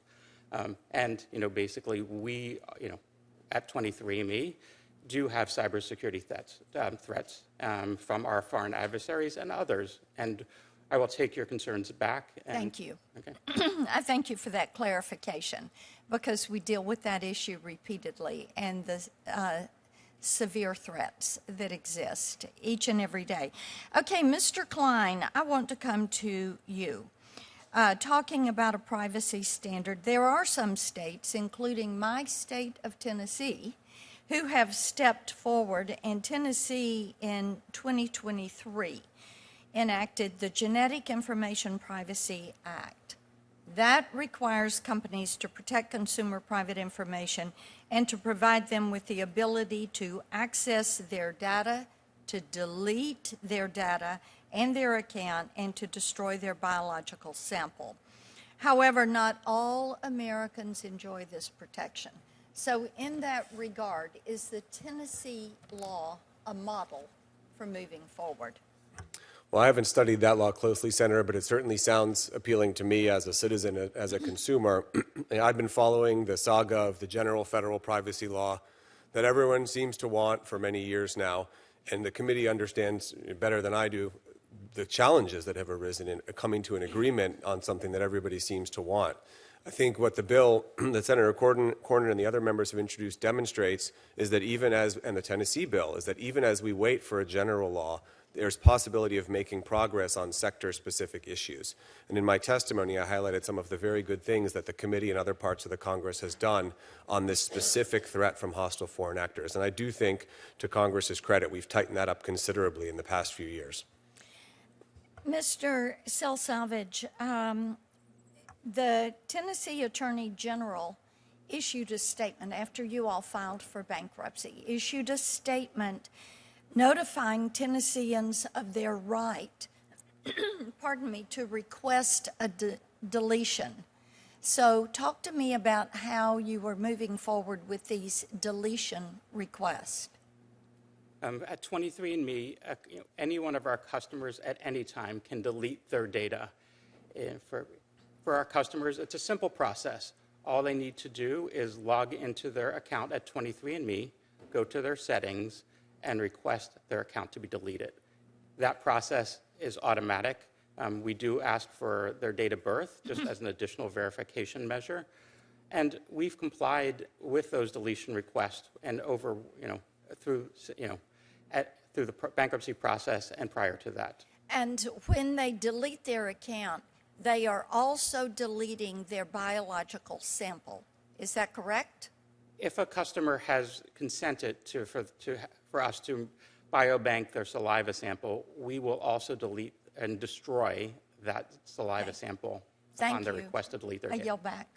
And, basically we, at 23andMe do have cybersecurity threats from our foreign adversaries and others. And I will take your concerns back. Thank you. Okay. I thank you for that clarification, because we deal with that issue repeatedly and the severe threats that exist each and every day. Okay, Mr. Klein, I want to come to you. Talking about a privacy standard, there are some states, including my state of Tennessee, who have stepped forward, and Tennessee in 2023 enacted the Genetic Information Privacy Act. That requires companies to protect consumer private information and to provide them with the ability to access their data, to delete their data and their account, and to destroy their biological sample. However, not all Americans enjoy this protection. So in that regard, is the Tennessee law a model for moving forward? Well, I haven't studied that law closely, Senator, but it certainly sounds appealing to me as a citizen, as a consumer. I've been following the saga of the general federal privacy law that everyone seems to want for many years now, and the committee understands better than I do the challenges that have arisen in coming to an agreement on something that everybody seems to want. I think what the bill that Senator Cornyn and the other members have introduced demonstrates is that and the Tennessee bill, is that even as we wait for a general law, there's possibility of making progress on sector-specific issues. And in my testimony, I highlighted some of the very good things that the committee and other parts of the Congress has done on this specific threat from hostile foreign actors. And I do think, to Congress's credit, we've tightened that up considerably in the past few years. Mr. Salsavage, the Tennessee Attorney General issued a statement after you all filed for bankruptcy, issued a statement notifying Tennesseans of their right, to request a deletion. So talk to me about how you were moving forward with these deletion requests. At 23andMe, any one of our customers at any time can delete their data. For our customers, it's a simple process. All they need to do is log into their account at 23andMe, go to their settings, and request their account to be deleted. That process is automatic. We do ask for their date of birth, just as an additional verification measure. And we've complied with those deletion requests and through the bankruptcy process and prior to that. And when they delete their account, they are also deleting their biological sample. Is that correct? If a customer has consented for us to biobank their saliva sample, we will also delete and destroy that saliva sample Thank on the you. request to delete their I data. yield back.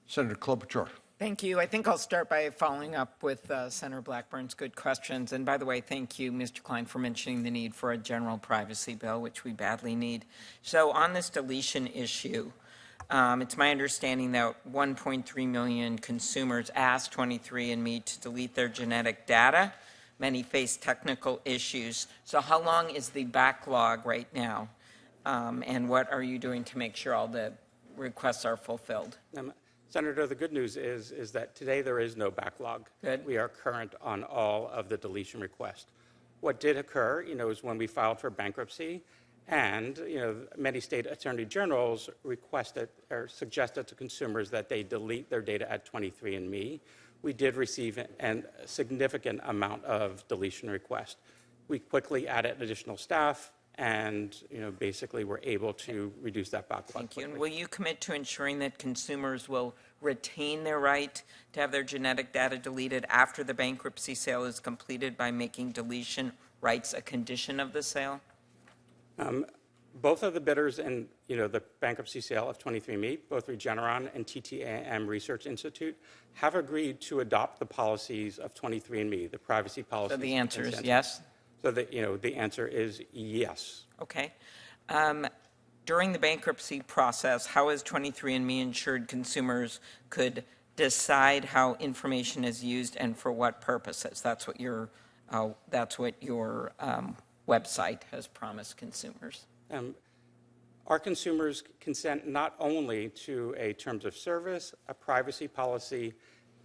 Senator Klobuchar. Thank you. I think I'll start by following up with Senator Blackburn's good questions. And by the way, thank you, Mr. Klein, for mentioning the need for a general privacy bill, which we badly need. So on this deletion issue, it's my understanding that 1.3 million consumers asked 23andMe to delete their genetic data. Many face technical issues. So how long is the backlog right now? And what are you doing to make sure all the requests are fulfilled? Senator, the good news is that today there is no backlog. Good. We are current on all of the deletion requests. What did occur, is when we filed for bankruptcy, and many state attorney generals requested or suggested to consumers that they delete their data at 23andMe. We did receive a significant amount of deletion requests. We quickly added additional staff, and basically we're able to reduce that backlog. Thank you. quickly. And will you commit to ensuring that consumers will retain their right to have their genetic data deleted after the bankruptcy sale is completed by making deletion rights a condition of the sale? Both of the bidders in the bankruptcy sale of 23andMe, both Regeneron and 23andMe Research Institute, have agreed to adopt the policies of 23andMe, the privacy policies. So the answer is yes? So the answer is yes. Okay. During the bankruptcy process, how has 23andMe ensured consumers could decide how information is used and for what purposes? That's what your website has promised consumers. Our consumers consent not only to a terms of service, a privacy policy,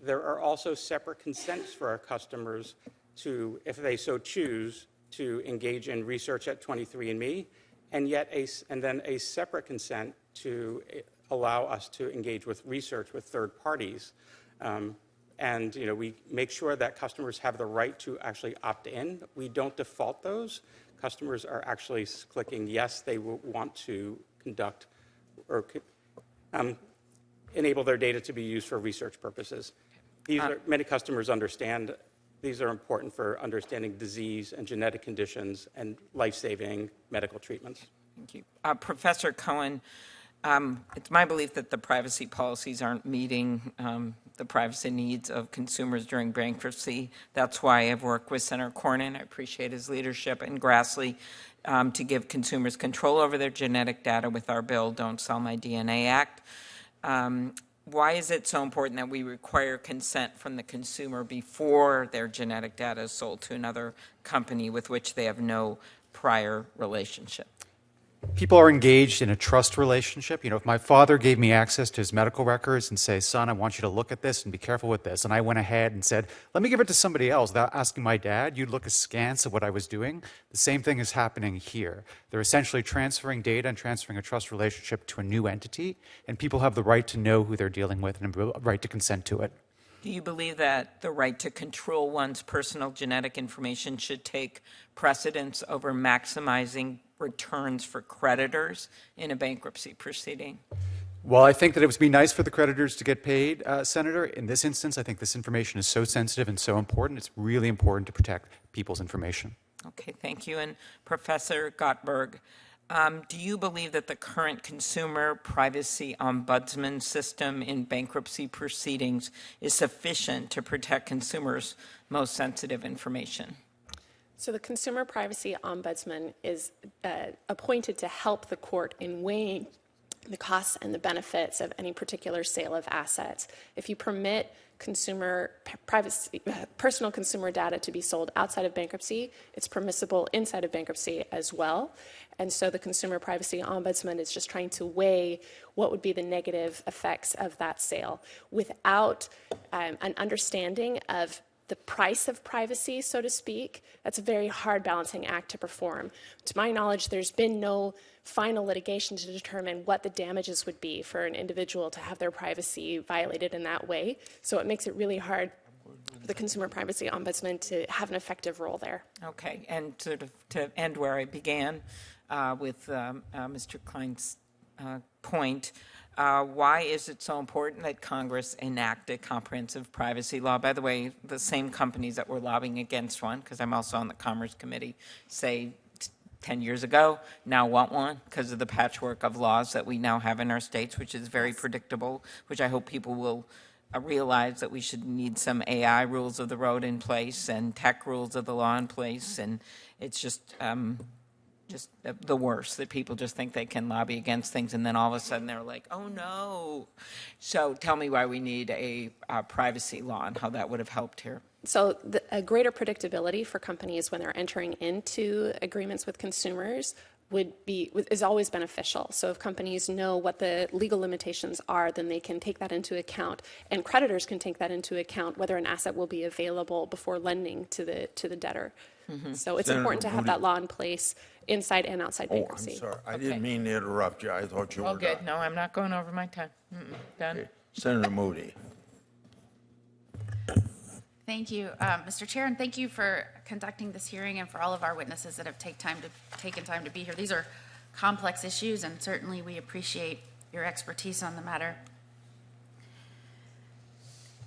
there are also separate consents for our customers to, if they so choose, to engage in research at 23andMe, and then a separate consent to allow us to engage with research with third parties. We make sure that customers have the right to actually opt in. We don't default those. Customers are actually clicking yes, they will want to conduct or enable their data to be used for research purposes. Many customers understand these are important for understanding disease and genetic conditions and life-saving medical treatments. Thank you. Professor Cohen, it's my belief that the privacy policies aren't meeting the privacy needs of consumers during bankruptcy. That's why I've worked with Senator Cornyn, I appreciate his leadership, and Grassley to give consumers control over their genetic data with our bill, Don't Sell My DNA Act. Why is it so important that we require consent from the consumer before their genetic data is sold to another company with which they have no prior relationship? People are engaged in a trust relationship. If my father gave me access to his medical records and say, son, I want you to look at this and be careful with this, and I went ahead and said, let me give it to somebody else without asking my dad, you'd look askance at what I was doing. The same thing is happening here. They're essentially transferring data and transferring a trust relationship to a new entity, and people have the right to know who they're dealing with and a right to consent to it. Do you believe that the right to control one's personal genetic information should take precedence over maximizing returns for creditors in a bankruptcy proceeding? Well, I think that it would be nice for the creditors to get paid, Senator. In this instance, I think this information is so sensitive and so important, it's really important to protect people's information. Okay, thank you. And Professor Gottberg, do you believe that the current consumer privacy ombudsman system in bankruptcy proceedings is sufficient to protect consumers' most sensitive information? So the Consumer Privacy Ombudsman is appointed to help the court in weighing the costs and the benefits of any particular sale of assets. If you permit personal consumer data to be sold outside of bankruptcy, it's permissible inside of bankruptcy as well. And so the Consumer Privacy Ombudsman is just trying to weigh what would be the negative effects of that sale without an understanding of the price of privacy, so to speak. That's a very hard balancing act to perform. To my knowledge, there's been no final litigation to determine what the damages would be for an individual to have their privacy violated in that way. So it makes it really hard for the Consumer Privacy Ombudsman to have an effective role there. Okay, and sort of to end where I began with Mr. Klein's point, why is it so important that Congress enact a comprehensive privacy law? By the way, the same companies that were lobbying against one, because I'm also on the Commerce Committee, say 10 years ago, now want one because of the patchwork of laws that we now have in our states, which is very predictable, which I hope people will realize that we should need some AI rules of the road in place and tech rules of the law in place. And it's just the worst that people just think they can lobby against things and then all of a sudden they're like, oh no. So tell me why we need a privacy law and how that would have helped here. So a greater predictability for companies when they're entering into agreements with consumers is always beneficial. So if companies know what the legal limitations are, then they can take that into account, and creditors can take that into account whether an asset will be available before lending to the debtor. Mm-hmm. So it's important to have that law in place inside and outside bankruptcy. I'm sorry. I didn't mean to interrupt you. I thought you were good. done. No, I'm not going over my time. Done. Okay. Senator Moody. Thank you, Mr. Chair, and thank you for conducting this hearing and for all of our witnesses that have taken time to be here. These are complex issues, and certainly we appreciate your expertise on the matter.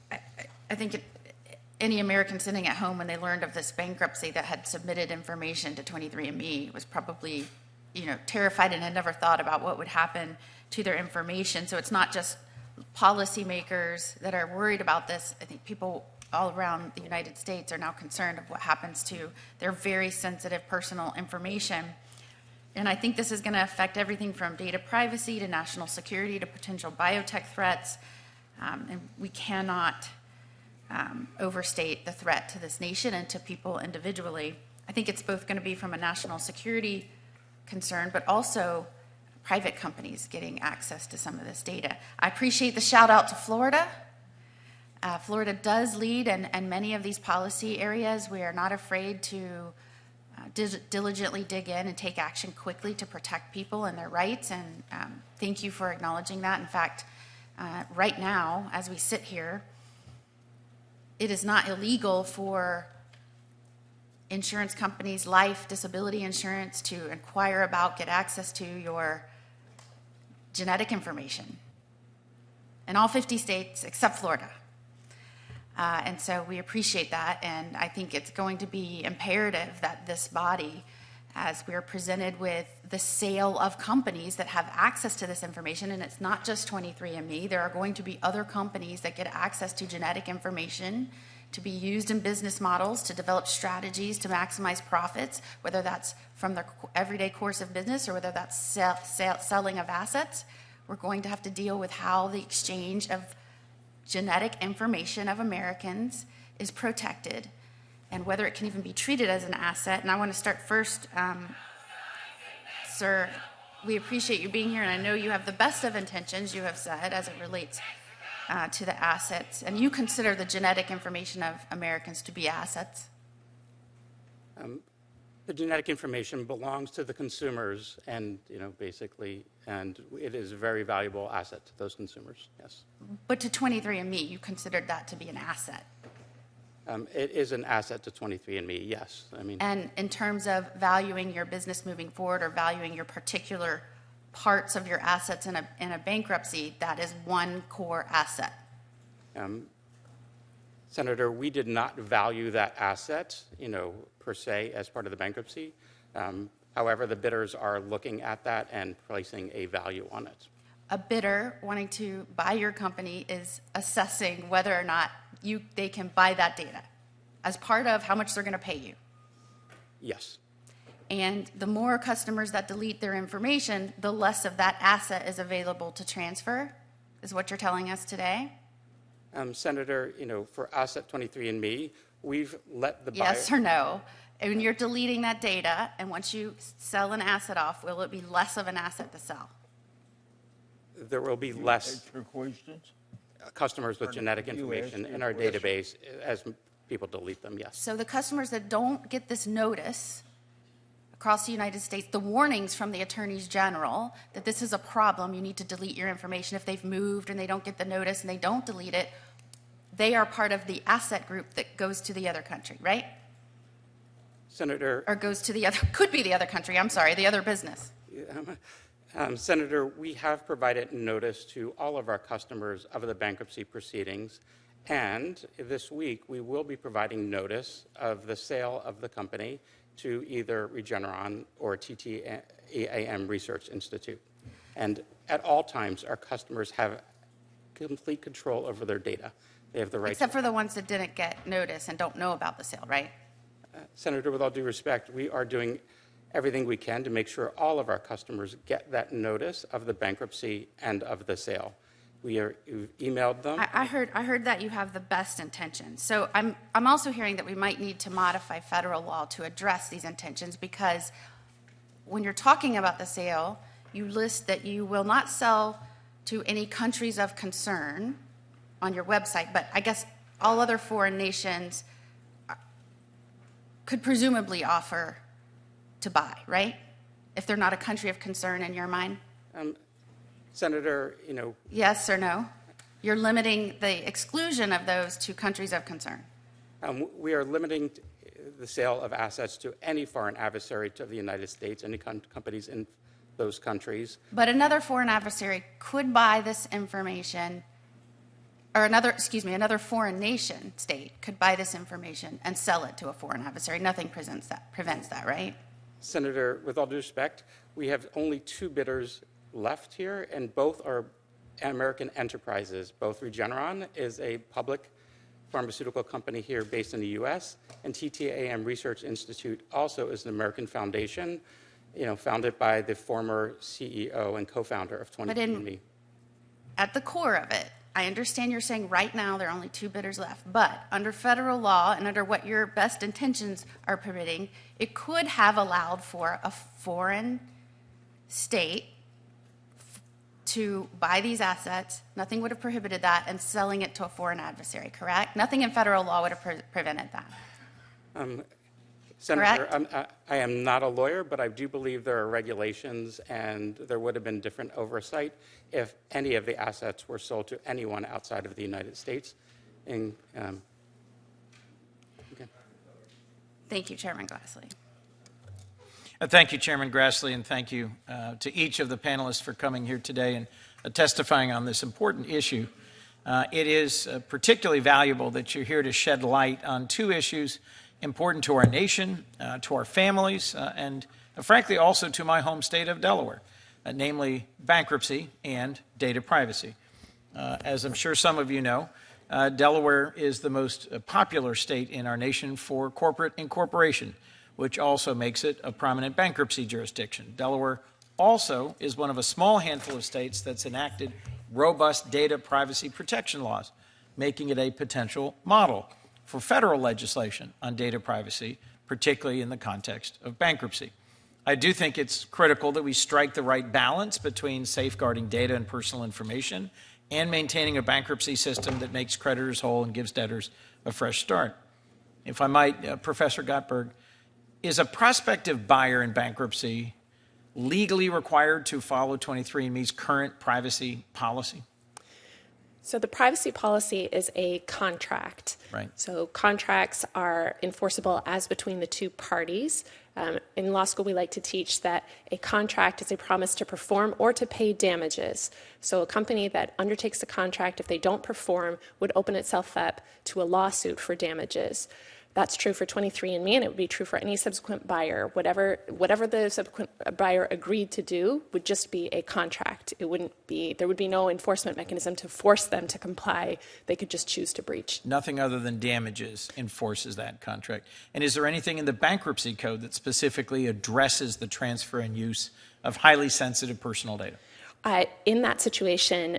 I think any American sitting at home when they learned of this bankruptcy that had submitted information to 23andMe was probably, terrified and had never thought about what would happen to their information. So it's not just policymakers that are worried about this. I think people all around the United States are now concerned of what happens to their very sensitive personal information. And I think this is going to affect everything from data privacy to national security to potential biotech threats. And we cannot overstate the threat to this nation and to people individually. I think it's both going to be from a national security concern, but also private companies getting access to some of this data. I appreciate the shout out to Florida. Florida does lead in many of these policy areas. We are not afraid to diligently dig in and take action quickly to protect people and their rights, and thank you for acknowledging that. In fact, right now, as we sit here, it is not illegal for insurance companies, life, disability insurance, to inquire about, get access to your genetic information in all 50 states except Florida. And so we appreciate that, and I think it's going to be imperative that this body, as we're presented with the sale of companies that have access to this information, and it's not just 23andMe, there are going to be other companies that get access to genetic information to be used in business models, to develop strategies to maximize profits, whether that's from their everyday course of business or whether that's selling of assets. We're going to have to deal with how the exchange of genetic information of Americans is protected and whether it can even be treated as an asset. And I want to start first, sir, we appreciate you being here, and I know you have the best of intentions, you have said, as it relates to the assets. And you consider the genetic information of Americans to be assets? The genetic information belongs to the consumers, and basically, and it is a very valuable asset to those consumers. Yes. But to 23andMe, you considered that to be an asset. It is an asset to 23andMe. Yes. And in terms of valuing your business moving forward or valuing your particular parts of your assets in a bankruptcy, that is one core asset. Senator, we did not value that asset, per se, as part of the bankruptcy. However, the bidders are looking at that and placing a value on it. A bidder wanting to buy your company is assessing whether or not they can buy that data as part of how much they're going to pay you. Yes. And the more customers that delete their information, the less of that asset is available to transfer, is what you're telling us today? Senator, for us at 23andMe, we've let the buyer... Yes or no? And you're deleting that data, and once you sell an asset off, will it be less of an asset to sell? There will be less Extra questions? customers with genetic information in our database as people delete them, yes. So the customers that don't get this notice across the United States, the warnings from the attorneys general that this is a problem, you need to delete your information if they've moved and they don't get the notice and they don't delete it, they are part of the asset group that goes to the other country, right? Senator, Or goes to the other, could be the other country, I'm sorry, the other business. Senator, we have provided notice to all of our customers of the bankruptcy proceedings, and this week we will be providing notice of the sale of the company to either Regeneron or TTAM Research Institute. And at all times, our customers have complete control over their data. They have the right Except for the ones that didn't get notice and don't know about the sale, right? Senator, with all due respect, we are doing everything we can to make sure all of our customers get that notice of the bankruptcy and of the sale. We've emailed them. I heard that you have the best intentions. So I'm also hearing that we might need to modify federal law to address these intentions, because when you're talking about the sale, you list that you will not sell to any countries of concern on your website, but I guess all other foreign nations could presumably offer to buy, right? If they're not a country of concern in your mind? Senator, Yes or no? You're limiting the exclusion of those to countries of concern. we are limiting the sale of assets to any foreign adversary to the United States, any companies in those countries. But another foreign adversary could buy this information, or another foreign nation state could buy this information and sell it to a foreign adversary. Nothing prevents that, right? Senator, with all due respect, we have only 2 bidders left here, and both are American enterprises. Both Regeneron is a public pharmaceutical company here based in the U.S., and TTAM Research Institute also is an American foundation, founded by the former CEO and co-founder of 23andMe. At the core of it, I understand you're saying right now there are only 2 bidders left, but under federal law and under what your best intentions are permitting, it could have allowed for a foreign state to buy these assets. Nothing would have prohibited that, and selling it to a foreign adversary, correct? Nothing in federal law would have prevented that. Senator, I am not a lawyer, but I do believe there are regulations, and there would have been different oversight if any of the assets were sold to anyone outside of the United States. Okay. Thank you, Chairman Grassley. Thank you, Chairman Grassley, and thank you to each of the panelists for coming here today and testifying on this important issue. It is particularly valuable that you're here to shed light on 2 issues important to our nation, to our families, and frankly also to my home state of Delaware, namely bankruptcy and data privacy. As I'm sure some of you know, Delaware is the most popular state in our nation for corporate incorporation, which also makes it a prominent bankruptcy jurisdiction. Delaware also is one of a small handful of states that's enacted robust data privacy protection laws, making it a potential model for federal legislation on data privacy, particularly in the context of bankruptcy. I do think it's critical that we strike the right balance between safeguarding data and personal information and maintaining a bankruptcy system that makes creditors whole and gives debtors a fresh start. If I might, Professor Gottberg, is a prospective buyer in bankruptcy legally required to follow 23andMe's current privacy policy? So the privacy policy is a contract. Right. So contracts are enforceable as between the 2 parties. In law school, we like to teach that a contract is a promise to perform or to pay damages. So a company that undertakes a contract, if they don't perform, would open itself up to a lawsuit for damages. That's true for 23andMe, and it would be true for any subsequent buyer. Whatever the subsequent buyer agreed to do would just be a contract. There would be no enforcement mechanism to force them to comply. They could just choose to breach. Nothing other than damages enforces that contract. And is there anything in the bankruptcy code that specifically addresses the transfer and use of highly sensitive personal data? In that situation,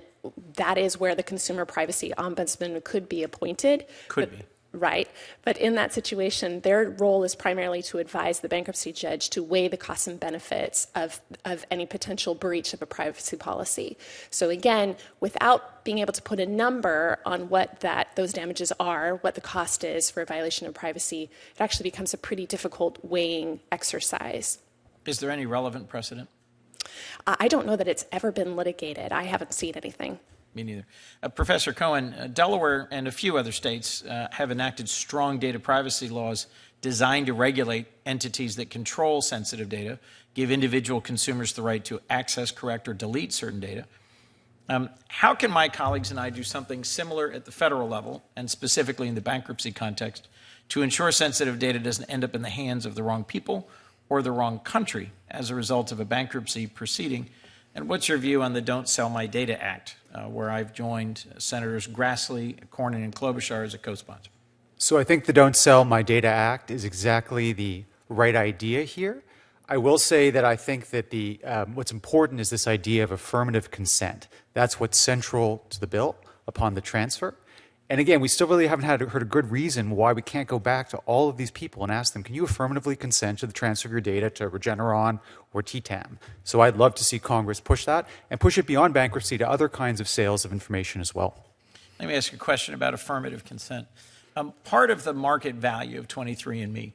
that is where the consumer privacy ombudsman could be appointed. Could be. right? But in that situation, their role is primarily to advise the bankruptcy judge to weigh the costs and benefits of any potential breach of a privacy policy. So again, without being able to put a number on what those damages are, what the cost is for a violation of privacy, it actually becomes a pretty difficult weighing exercise. Is there any relevant precedent? I don't know that it's ever been litigated. I haven't seen anything. Me neither. Professor Cohen, Delaware and a few other states have enacted strong data privacy laws designed to regulate entities that control sensitive data, give individual consumers the right to access, correct, or delete certain data. How can my colleagues and I do something similar at the federal level, and specifically in the bankruptcy context, to ensure sensitive data doesn't end up in the hands of the wrong people or the wrong country as a result of a bankruptcy proceeding? And what's your view on the Don't Sell My Data Act, where I've joined Senators Grassley, Cornyn, and Klobuchar as a co-sponsor? So I think the Don't Sell My Data Act is exactly the right idea here. I will say that I think that what's important is this idea of affirmative consent. That's what's central to the bill upon the transfer. And again, we still really haven't heard a good reason why we can't go back to all of these people and ask them, can you affirmatively consent to the transfer of your data to Regeneron or TTAM? So I'd love to see Congress push that and push it beyond bankruptcy to other kinds of sales of information as well. Let me ask you a question about affirmative consent. Part of the market value of 23andMe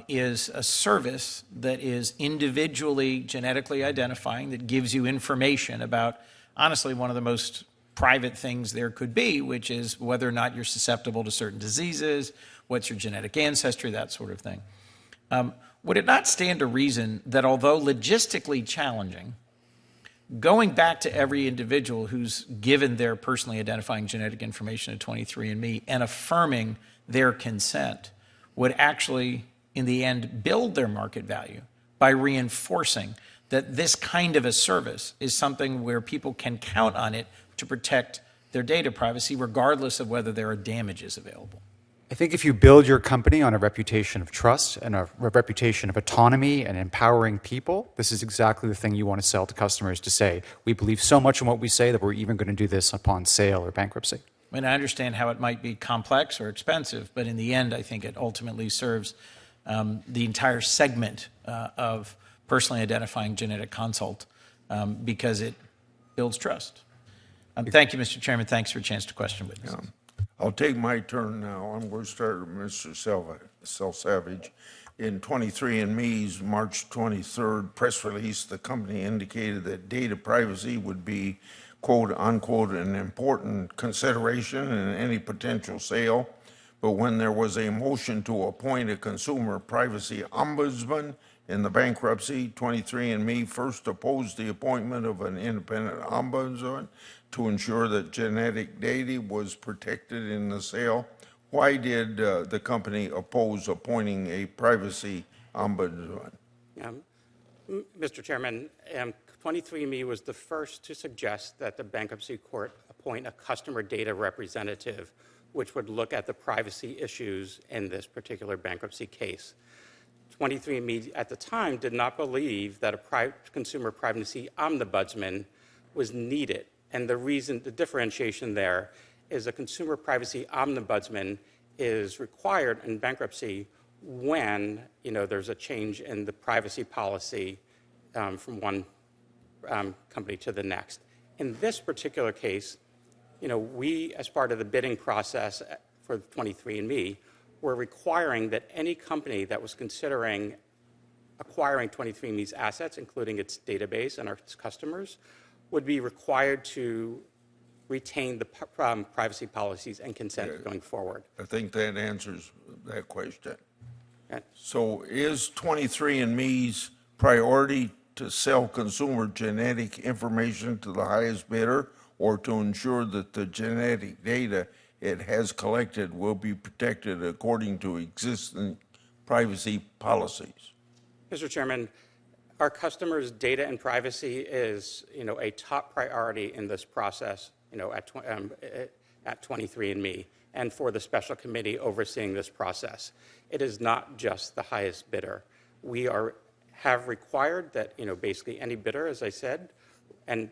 is a service that is individually genetically identifying, that gives you information about, honestly, one of the most private things there could be, which is whether or not you're susceptible to certain diseases, what's your genetic ancestry, that sort of thing. Would it not stand to reason that although logistically challenging, going back to every individual who's given their personally identifying genetic information to 23andMe and affirming their consent would actually, in the end, build their market value by reinforcing that this kind of a service is something where people can count on it to protect their data privacy, regardless of whether there are damages available? I think if you build your company on a reputation of trust and a reputation of autonomy and empowering people, this is exactly the thing you want to sell to customers, to say, we believe so much in what we say that we're even going to do this upon sale or bankruptcy. I mean, I understand how it might be complex or expensive, but in the end, I think it ultimately serves the entire segment of personally identifying genetic consult because it builds trust. Thank you, Mr. Chairman. Thanks for a chance to question witnesses. Yeah. I'll take my turn now. I'm going to start with Mr. Selsavage. In 23andMe's March 23rd press release, the company indicated that data privacy would be, quote unquote, an important consideration in any potential sale. But when there was a motion to appoint a consumer privacy ombudsman in the bankruptcy, 23andMe first opposed the appointment of an independent ombudsman to ensure that genetic data was protected in the sale. Why did the company oppose appointing a privacy ombudsman? Mr. Chairman, 23andMe was the first to suggest that the bankruptcy court appoint a customer data representative, which would look at the privacy issues in this particular bankruptcy case. 23andMe at the time did not believe that a consumer privacy ombudsman was needed. And the differentiation there is a consumer privacy ombudsman is required in bankruptcy when there's a change in the privacy policy from one company to the next. In this particular case, we, as part of the bidding process for 23andMe, were requiring that any company that was considering acquiring 23andMe's assets, including its database and its customers, would be required to retain the privacy policies and consent going forward. I think that answers that question. Okay. So is 23andMe's priority to sell consumer genetic information to the highest bidder, or to ensure that the genetic data it has collected will be protected according to existing privacy policies? Mr. Chairman, our customers' data and privacy is, a top priority in this process, at 23andMe and for the special committee overseeing this process. It is not just the highest bidder. We have required that, basically any bidder, as I said, and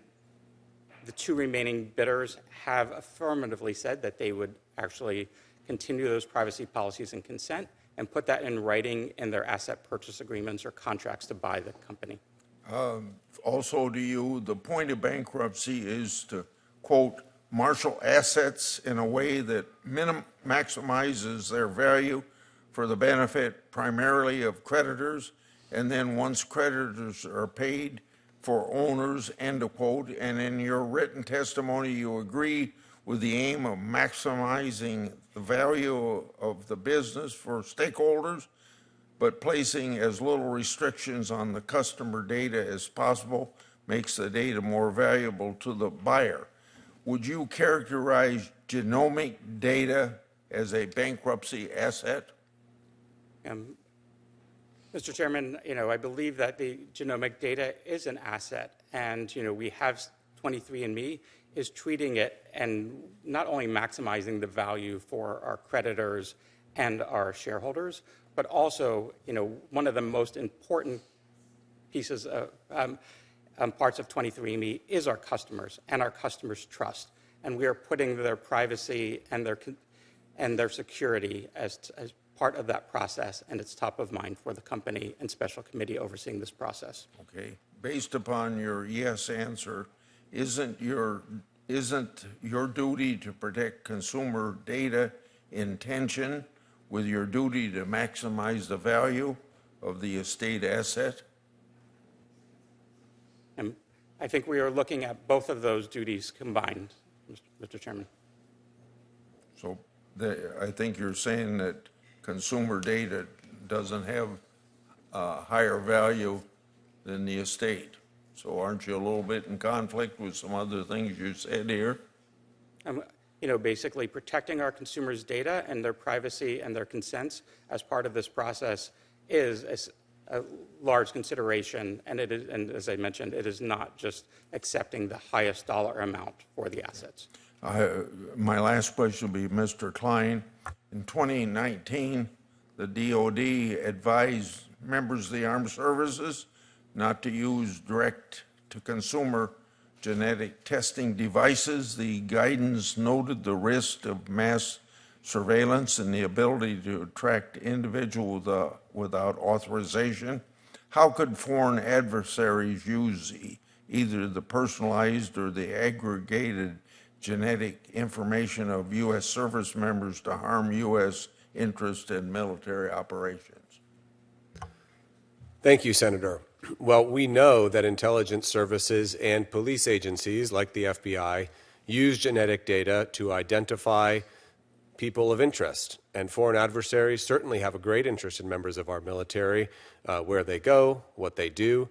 the two remaining bidders have affirmatively said that they would actually continue those privacy policies and consent, and put that in writing in their asset purchase agreements or contracts to buy the company. Also to you, the point of bankruptcy is to, quote, marshal assets in a way that maximizes their value for the benefit primarily of creditors, and then once creditors are paid, for owners, end of quote. And in your written testimony, you agree with the aim of maximizing the value of the business for stakeholders, but placing as little restrictions on the customer data as possible makes the data more valuable to the buyer. Would you characterize genomic data as a bankruptcy asset? Mr. Chairman, I believe that the genomic data is an asset, and we have 23andMe is treating it and not only maximizing the value for our creditors and our shareholders, but also, one of the most important pieces of parts of 23andMe is our customers and our customers' trust, and we are putting their privacy and their security as part of that process, and it's top of mind for the company and special committee overseeing this process. Okay. Based upon your yes answer, isn't your duty to protect consumer data in tension with your duty to maximize the value of the estate asset? And I think we are looking at both of those duties combined, Mr. Chairman. So I think you're saying that consumer data doesn't have a higher value than the estate. So aren't you a little bit in conflict with some other things you said here? Basically protecting our consumers' data and their privacy and their consents as part of this process is a large consideration, and as I mentioned, it is not just accepting the highest dollar amount for the assets. My last question will be Mr. Klein. In 2019, the DOD advised members of the armed services not to use direct-to-consumer genetic testing devices. The guidance noted the risk of mass surveillance and the ability to track individuals without authorization. How could foreign adversaries use either the personalized or the aggregated genetic information of U.S. service members to harm U.S. interest in military operations? Thank you, Senator. Well, we know that intelligence services and police agencies like the FBI use genetic data to identify people of interest, and foreign adversaries certainly have a great interest in members of our military, where they go, what they do.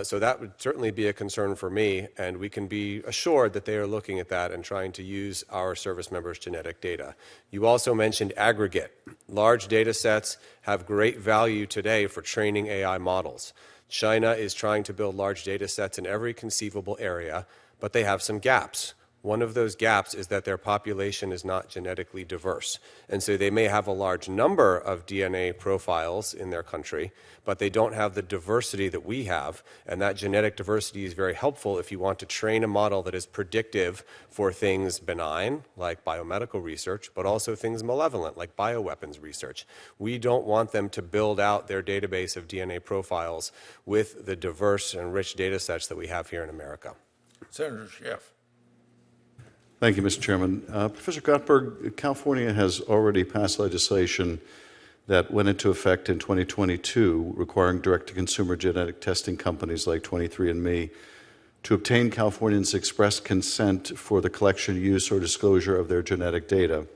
So that would certainly be a concern for me, and we can be assured that they are looking at that and trying to use our service members' genetic data. You also mentioned aggregate. Large data sets have great value today for training AI models. China is trying to build large data sets in every conceivable area, but they have some gaps. One of those gaps is that their population is not genetically diverse. And so they may have a large number of DNA profiles in their country, but they don't have the diversity that we have. And that genetic diversity is very helpful if you want to train a model that is predictive for things benign, like biomedical research, but also things malevolent, like bioweapons research. We don't want them to build out their database of DNA profiles with the diverse and rich data sets that we have here in America. Senator Schiff. Thank you, Mr. Chairman. Professor Gottberg, California has already passed legislation that went into effect in 2022 requiring direct-to-consumer genetic testing companies like 23andMe to obtain Californians' express consent for the collection, use, or disclosure of their genetic data.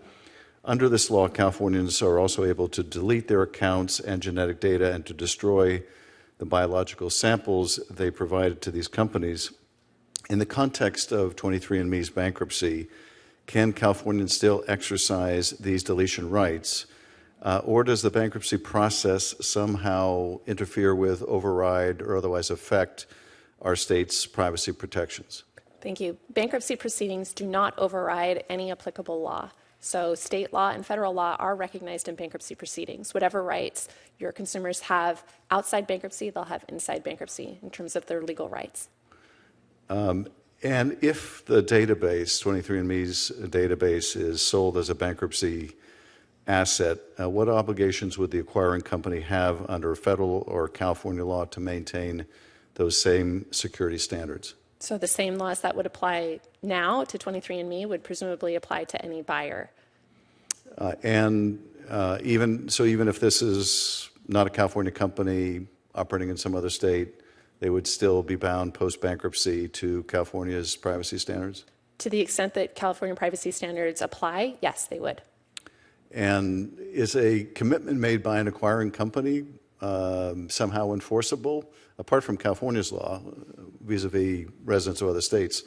Under this law, Californians are also able to delete their accounts and genetic data and to destroy the biological samples they provided to these companies. In the context of 23andMe's bankruptcy, can Californians still exercise these deletion rights, or does the bankruptcy process somehow interfere with, override, or otherwise affect our state's privacy protections? Thank you. Bankruptcy proceedings do not override any applicable law. So state law and federal law are recognized in bankruptcy proceedings. Whatever rights your consumers have outside bankruptcy, they'll have inside bankruptcy in terms of their legal rights. And if the database, 23andMe's database, is sold as a bankruptcy asset, what obligations would the acquiring company have under federal or California law to maintain those same security standards? So the same laws that would apply now to 23andMe would presumably apply to any buyer. Even if this is not a California company operating in some other state, they would still be bound post-bankruptcy to California's privacy standards? To the extent that California privacy standards apply, yes, they would. And is a commitment made by an acquiring company somehow enforceable? Apart from California's law, vis-a-vis residents of other states,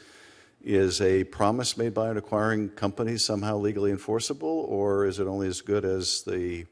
is a promise made by an acquiring company somehow legally enforceable, or is it only as good as the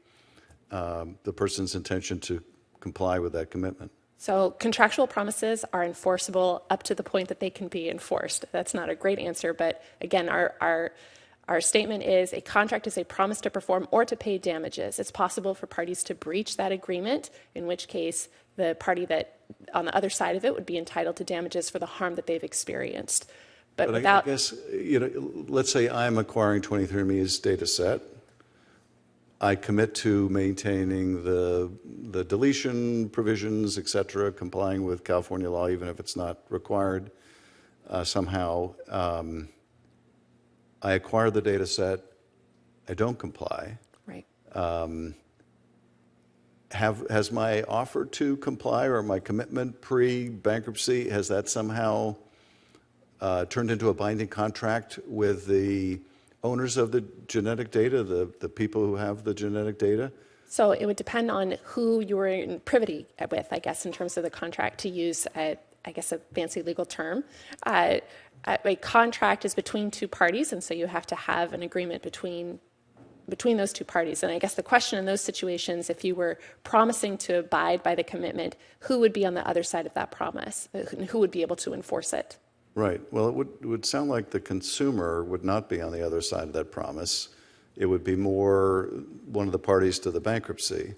person's intention to comply with that commitment? So contractual promises are enforceable up to the point that they can be enforced. That's not a great answer, but again, our statement is a contract is a promise to perform or to pay damages. It's possible for parties to breach that agreement, in which case the party that on the other side of it would be entitled to damages for the harm that they've experienced. But without, I guess, let's say I'm acquiring 23andMe's data set. I commit to maintaining the deletion provisions, et cetera, complying with California law, even if it's not required somehow. I acquire the data set. I don't comply. right. Has my offer to comply or my commitment pre-bankruptcy, has that somehow turned into a binding contract with the owners of the genetic data, the people who have the genetic data? So it would depend on who you were in privity with, I guess, in terms of the contract, to use, a fancy legal term. A contract is between two parties, and so you have to have an agreement between those two parties. And I guess the question in those situations, if you were promising to abide by the commitment, who would be on the other side of that promise? Who would be able to enforce it? Right. Well, it would sound like the consumer would not be on the other side of that promise. It would be more one of the parties to the bankruptcy,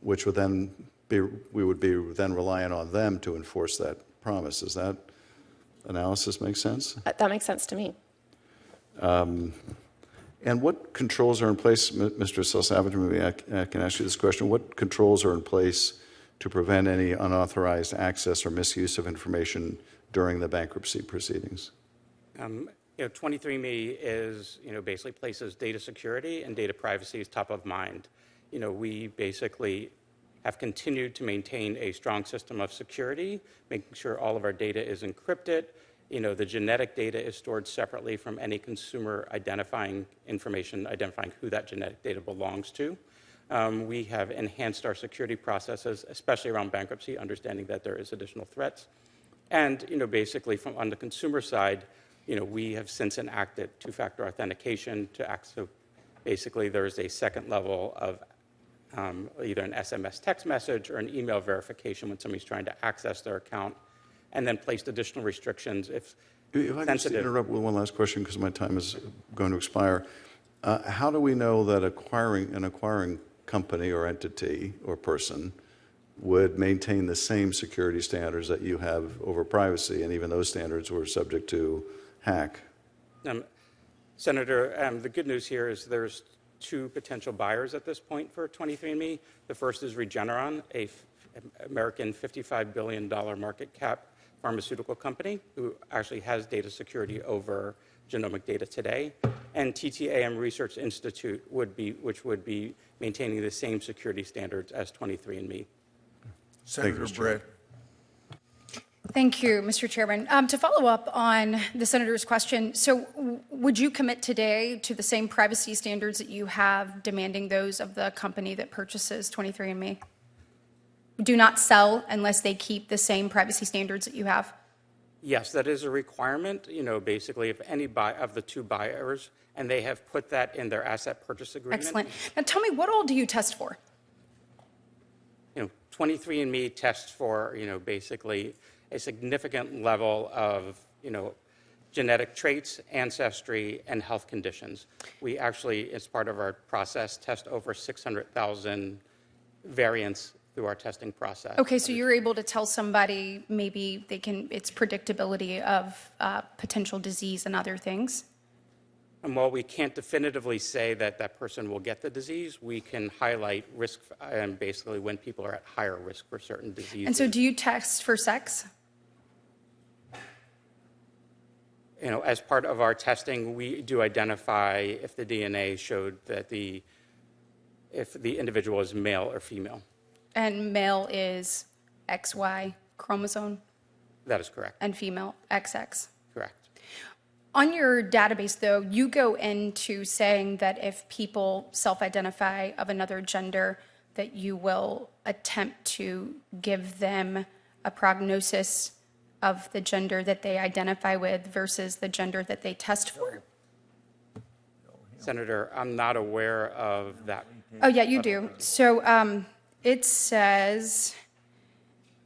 which would then we would be then reliant on them to enforce that promise. Does that analysis make sense? That makes sense to me. And what controls are in place, Mr. Salsavage, maybe I can ask you this question. What controls are in place to prevent any unauthorized access or misuse of information during the bankruptcy proceedings? 23andMe is, basically places data security and data privacy is top of mind. We basically have continued to maintain a strong system of security, making sure all of our data is encrypted. The genetic data is stored separately from any consumer identifying information, identifying who that genetic data belongs to. We have enhanced our security processes, especially around bankruptcy, understanding that there is additional threats. And, basically on the consumer side, we have since enacted two-factor authentication to act. So basically there is a second level of either an SMS text message or an email verification when somebody's trying to access their account, and then placed additional restrictions if I can just interrupt with one last question because my time is going to expire. How do we know that an acquiring company or entity or person would maintain the same security standards that you have over privacy, and even those standards were subject to hack? Senator, the good news here is there's two potential buyers at this point for 23andMe. The first is Regeneron, a American $55 billion market cap pharmaceutical company who actually has data security over genomic data today, and TTAM Research Institute which would be maintaining the same security standards as 23andMe. Senator Brett. Thank you, Mr. Chairman. To follow up on the senator's question, so would you commit today to the same privacy standards that you have demanding those of the company that purchases 23andMe? Do not sell unless they keep the same privacy standards that you have? Yes, that is a requirement. Basically, if any of the two buyers, and they have put that in their asset purchase agreement. Excellent. Now tell me, what all do you test for? 23andMe tests for, basically a significant level of, genetic traits, ancestry, and health conditions. We actually, as part of our process, test over 600,000 variants through our testing process. Okay, so you're able to tell somebody maybe it's predictability of potential disease and other things? And while we can't definitively say that that person will get the disease, we can highlight risk and basically when people are at higher risk for certain diseases. And so do you test for sex? You know, as part of our testing, we do identify if the DNA showed that if the individual is male or female. And male is XY chromosome? That is correct. And female XX? Correct. On your database, though, you go into saying that if people self-identify of another gender, that you will attempt to give them a prognosis of the gender that they identify with versus the gender that they test for? Senator, I'm not aware of that. Oh, yeah, you do. So it says,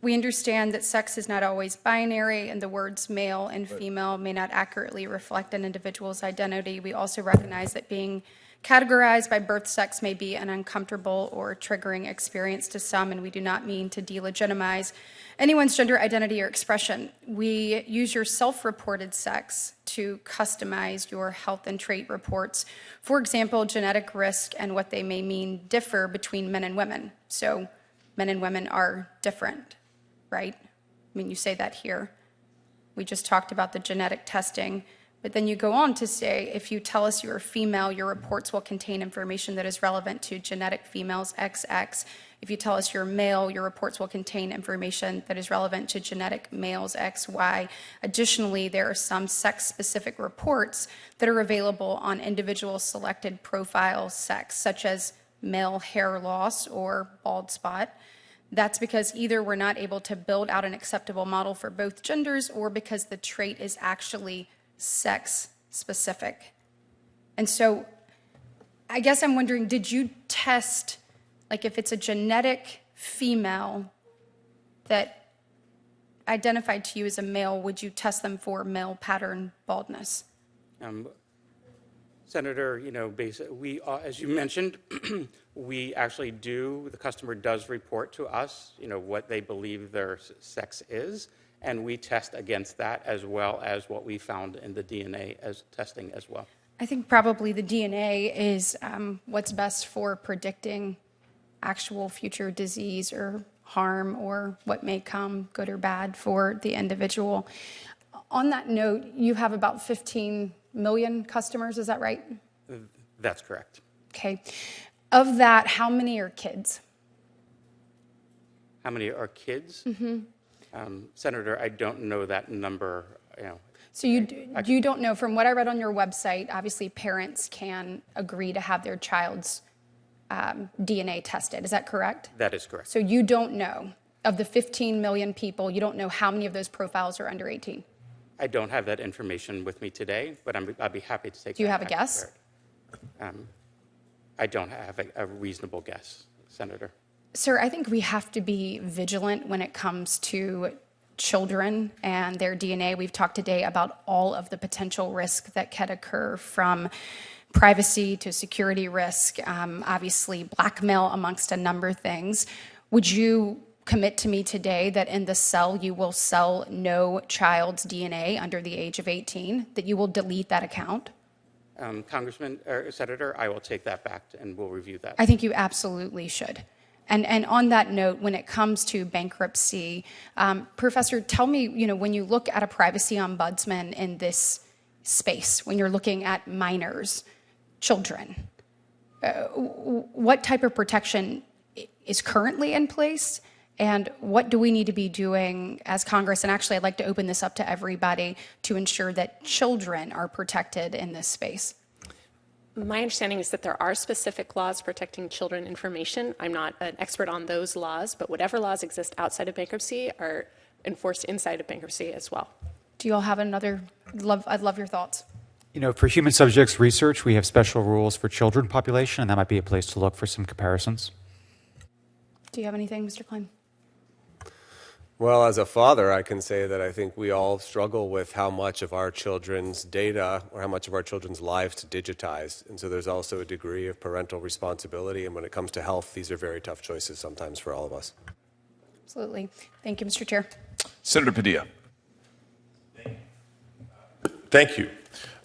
we understand that sex is not always binary, and the words male and female may not accurately reflect an individual's identity. We also recognize that being categorized by birth sex may be an uncomfortable or triggering experience to some, and we do not mean to delegitimize anyone's gender identity or expression. We use your self-reported sex to customize your health and trait reports. For example, genetic risk and what they may mean differ between men and women. So men and women are different, right? I mean, you say that here. We just talked about the genetic testing. But then you go on to say, if you tell us you're a female, your reports will contain information that is relevant to genetic females XX. If you tell us you're male, your reports will contain information that is relevant to genetic males XY. Additionally, there are some sex-specific reports that are available on individual selected profile sex, such as male hair loss or bald spot. That's because either we're not able to build out an acceptable model for both genders, or because the trait is actually sex specific. And so I guess I'm wondering, did you test, like if it's a genetic female that identified to you as a male, would you test them for male pattern baldness? Senator, you know, we, as you mentioned, we actually do, the customer does report to us, you know, what they believe their sex is. And we test against that, as well as what we found in the DNA as testing as well. I think probably the DNA is what's best for predicting actual future disease or harm, or what may come, good or bad, for the individual. On that note, you have about 15 million customers, is that right? That's correct. Okay. Of that, how many are kids? How many are kids? Mm-hmm. Senator, I don't know that number. You know. So you don't know. From what I read on your website, obviously parents can agree to have their child's DNA tested. Is that correct? That is correct. So you don't know, of the 15 million people, you don't know how many of those profiles are under 18? I don't have that information with me today, but I'd be happy to take. Do you have a guess? I don't have a reasonable guess, Senator. Sir, I think we have to be vigilant when it comes to children and their DNA. We've talked today about all of the potential risk that can occur, from privacy to security risk, obviously blackmail, amongst a number of things. Would you commit to me today that in the cell you will sell no child's DNA under the age of 18, that you will delete that account? Congressman or Senator, I will take that back and we'll review that. I think you absolutely should. And on that note, when it comes to bankruptcy, Professor, tell me, you know, when you look at a privacy ombudsman in this space, when you're looking at minors, children, what type of protection is currently in place, and what do we need to be doing as Congress? And actually, I'd like to open this up to everybody to ensure that children are protected in this space. My understanding is that there are specific laws protecting children information. I'm not an expert on those laws, but whatever laws exist outside of bankruptcy are enforced inside of bankruptcy as well. Do you all have another? I'd love your thoughts. You know, for human subjects research, we have special rules for children population, and that might be a place to look for some comparisons. Do you have anything, Mr. Klein? Well, as a father, I can say that I think we all struggle with how much of our children's data or how much of our children's lives to digitize. And so there's also a degree of parental responsibility. And when it comes to health, these are very tough choices sometimes for all of us. Absolutely. Thank you, Mr. Chair. Senator Padilla. Thank you.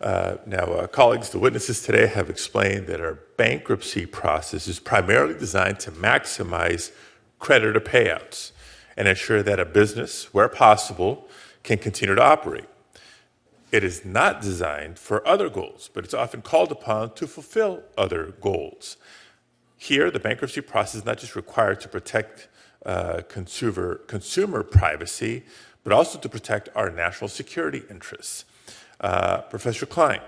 Colleagues, the witnesses today have explained that our bankruptcy process is primarily designed to maximize creditor payouts and ensure that a business, where possible, can continue to operate. It is not designed for other goals, but it's often called upon to fulfill other goals. Here, the bankruptcy process is not just required to protect consumer privacy, but also to protect our national security interests. Professor Klein,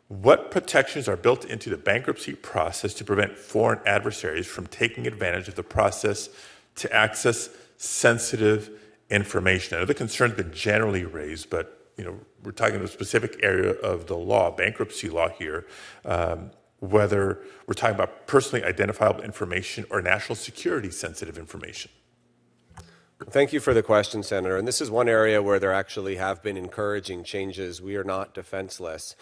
what protections are built into the bankruptcy process to prevent foreign adversaries from taking advantage of the process to access sensitive information? I know the concern's been generally raised, but we're talking about a specific area of the law, bankruptcy law here, whether we're talking about personally identifiable information or national security sensitive information. Thank you for the question, Senator. And this is one area where there actually have been encouraging changes. We are not defenseless.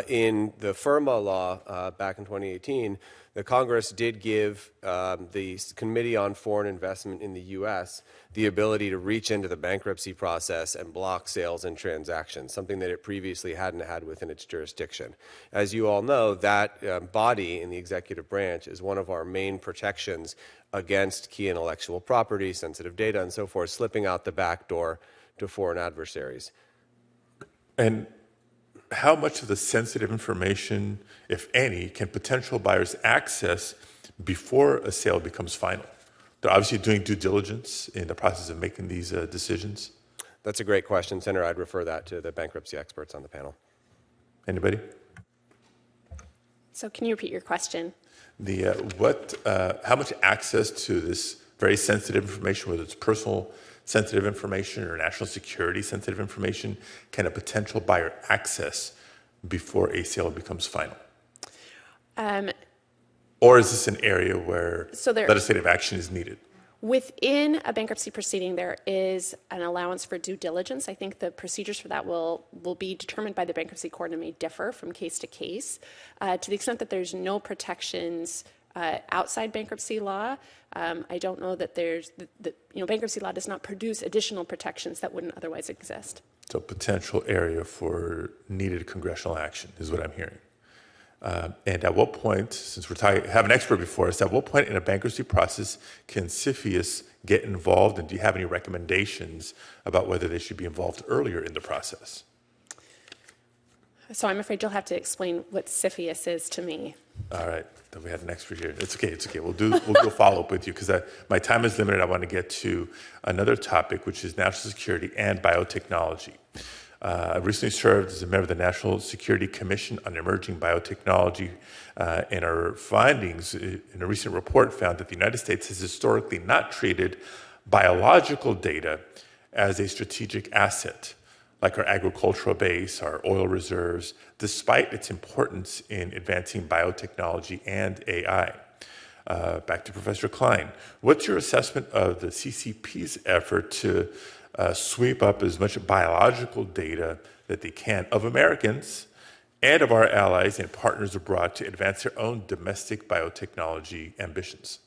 In the FIRMA law back in 2018, the Congress did give the Committee on Foreign Investment in the U.S. the ability to reach into the bankruptcy process and block sales and transactions, something that it previously hadn't had within its jurisdiction. As you all know, that body in the executive branch is one of our main protections against key intellectual property, sensitive data, and so forth, slipping out the back door to foreign adversaries. And how much of the sensitive information, if any, can potential buyers access before a sale becomes final? They're obviously doing due diligence in the process of making these decisions. That's a great question, Senator. I'd refer that to the bankruptcy experts on the panel. Anybody? So can you repeat your question? How much access to this very sensitive information, whether it's personal sensitive information or national security sensitive information, can a potential buyer access before a sale becomes final? Or is this an area where legislative action is needed? Within a bankruptcy proceeding, there is an allowance for due diligence. I think the procedures for that will be determined by the bankruptcy court and may differ from case to case. To the extent that there's no protections outside bankruptcy law, I don't know that bankruptcy law does not produce additional protections that wouldn't otherwise exist. So potential area for needed congressional action is what I'm hearing. And at what point, since have an expert before us, at what point in a bankruptcy process can CFIUS get involved, and do you have any recommendations about whether they should be involved earlier in the process? So I'm afraid you'll have to explain what CFIUS is to me. All right, then we had an expert here. It's okay. We'll do a follow-up with you because my time is limited. I want to get to another topic, which is national security and biotechnology. I recently served as a member of the National Security Commission on Emerging Biotechnology, and our findings in a recent report found that the United States has historically not treated biological data as a strategic asset, like our agricultural base, our oil reserves, despite its importance in advancing biotechnology and AI. Back to Professor Klein. What's your assessment of the CCP's effort to sweep up as much biological data that they can of Americans and of our allies and partners abroad to advance their own domestic biotechnology ambitions?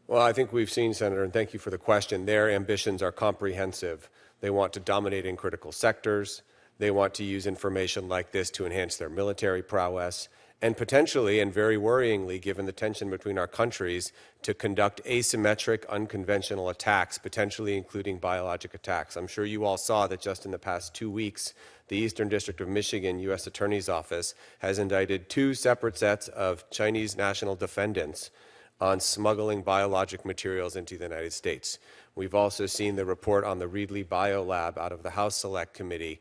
Well, I think we've seen, Senator, and thank you for the question, their ambitions are comprehensive. They want to dominate in critical sectors. They want to use information like this to enhance their military prowess, and potentially, and very worryingly, given the tension between our countries, to conduct asymmetric, unconventional attacks, potentially including biologic attacks. I'm sure you all saw that just in the past 2 weeks, the Eastern District of Michigan U.S. Attorney's Office has indicted 2 separate sets of Chinese national defendants on smuggling biologic materials into the United States. We've also seen the report on the Reedley Biolab out of the House Select Committee,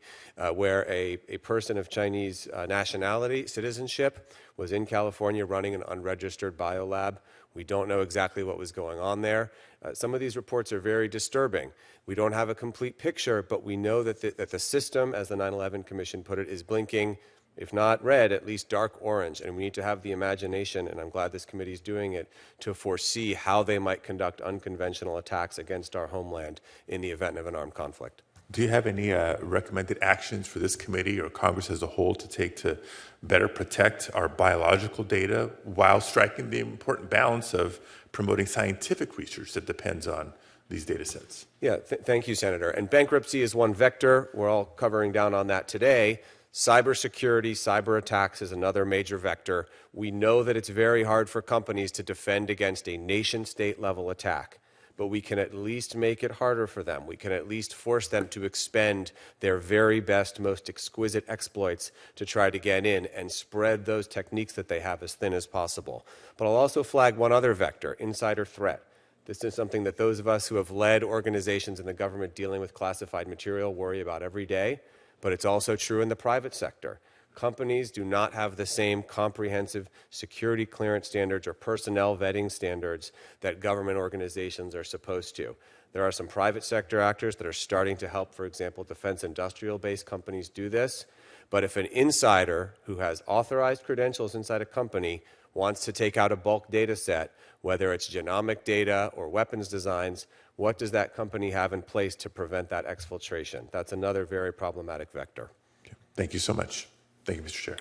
where a person of Chinese nationality, citizenship, was in California running an unregistered biolab. We don't know exactly what was going on there. Some of these reports are very disturbing. We don't have a complete picture, but we know that the system, as the 9/11 Commission put it, is blinking, if not red, at least dark orange. And we need to have the imagination, and I'm glad this committee is doing it, to foresee how they might conduct unconventional attacks against our homeland in the event of an armed conflict. Do you have any recommended actions for this committee or Congress as a whole to take to better protect our biological data while striking the important balance of promoting scientific research that depends on these data sets? Yeah, thank you, Senator. And bankruptcy is one vector. We're all covering down on that today. Cybersecurity, cyber attacks is another major vector. We know that it's very hard for companies to defend against a nation-state level attack, but we can at least make it harder for them. We can at least force them to expend their very best, most exquisite exploits to try to get in and spread those techniques that they have as thin as possible. But I'll also flag one other vector, insider threat. This is something that those of us who have led organizations in the government dealing with classified material worry about every day, but it's also true in the private sector. Companies do not have the same comprehensive security clearance standards or personnel vetting standards that government organizations are supposed to. There are some private sector actors that are starting to help, for example, defense industrial-based companies do this. But if an insider who has authorized credentials inside a company wants to take out a bulk data set, whether it's genomic data or weapons designs, what does that company have in place to prevent that exfiltration? That's another very problematic vector. Okay. Thank you so much. Thank you, Mr. Chair.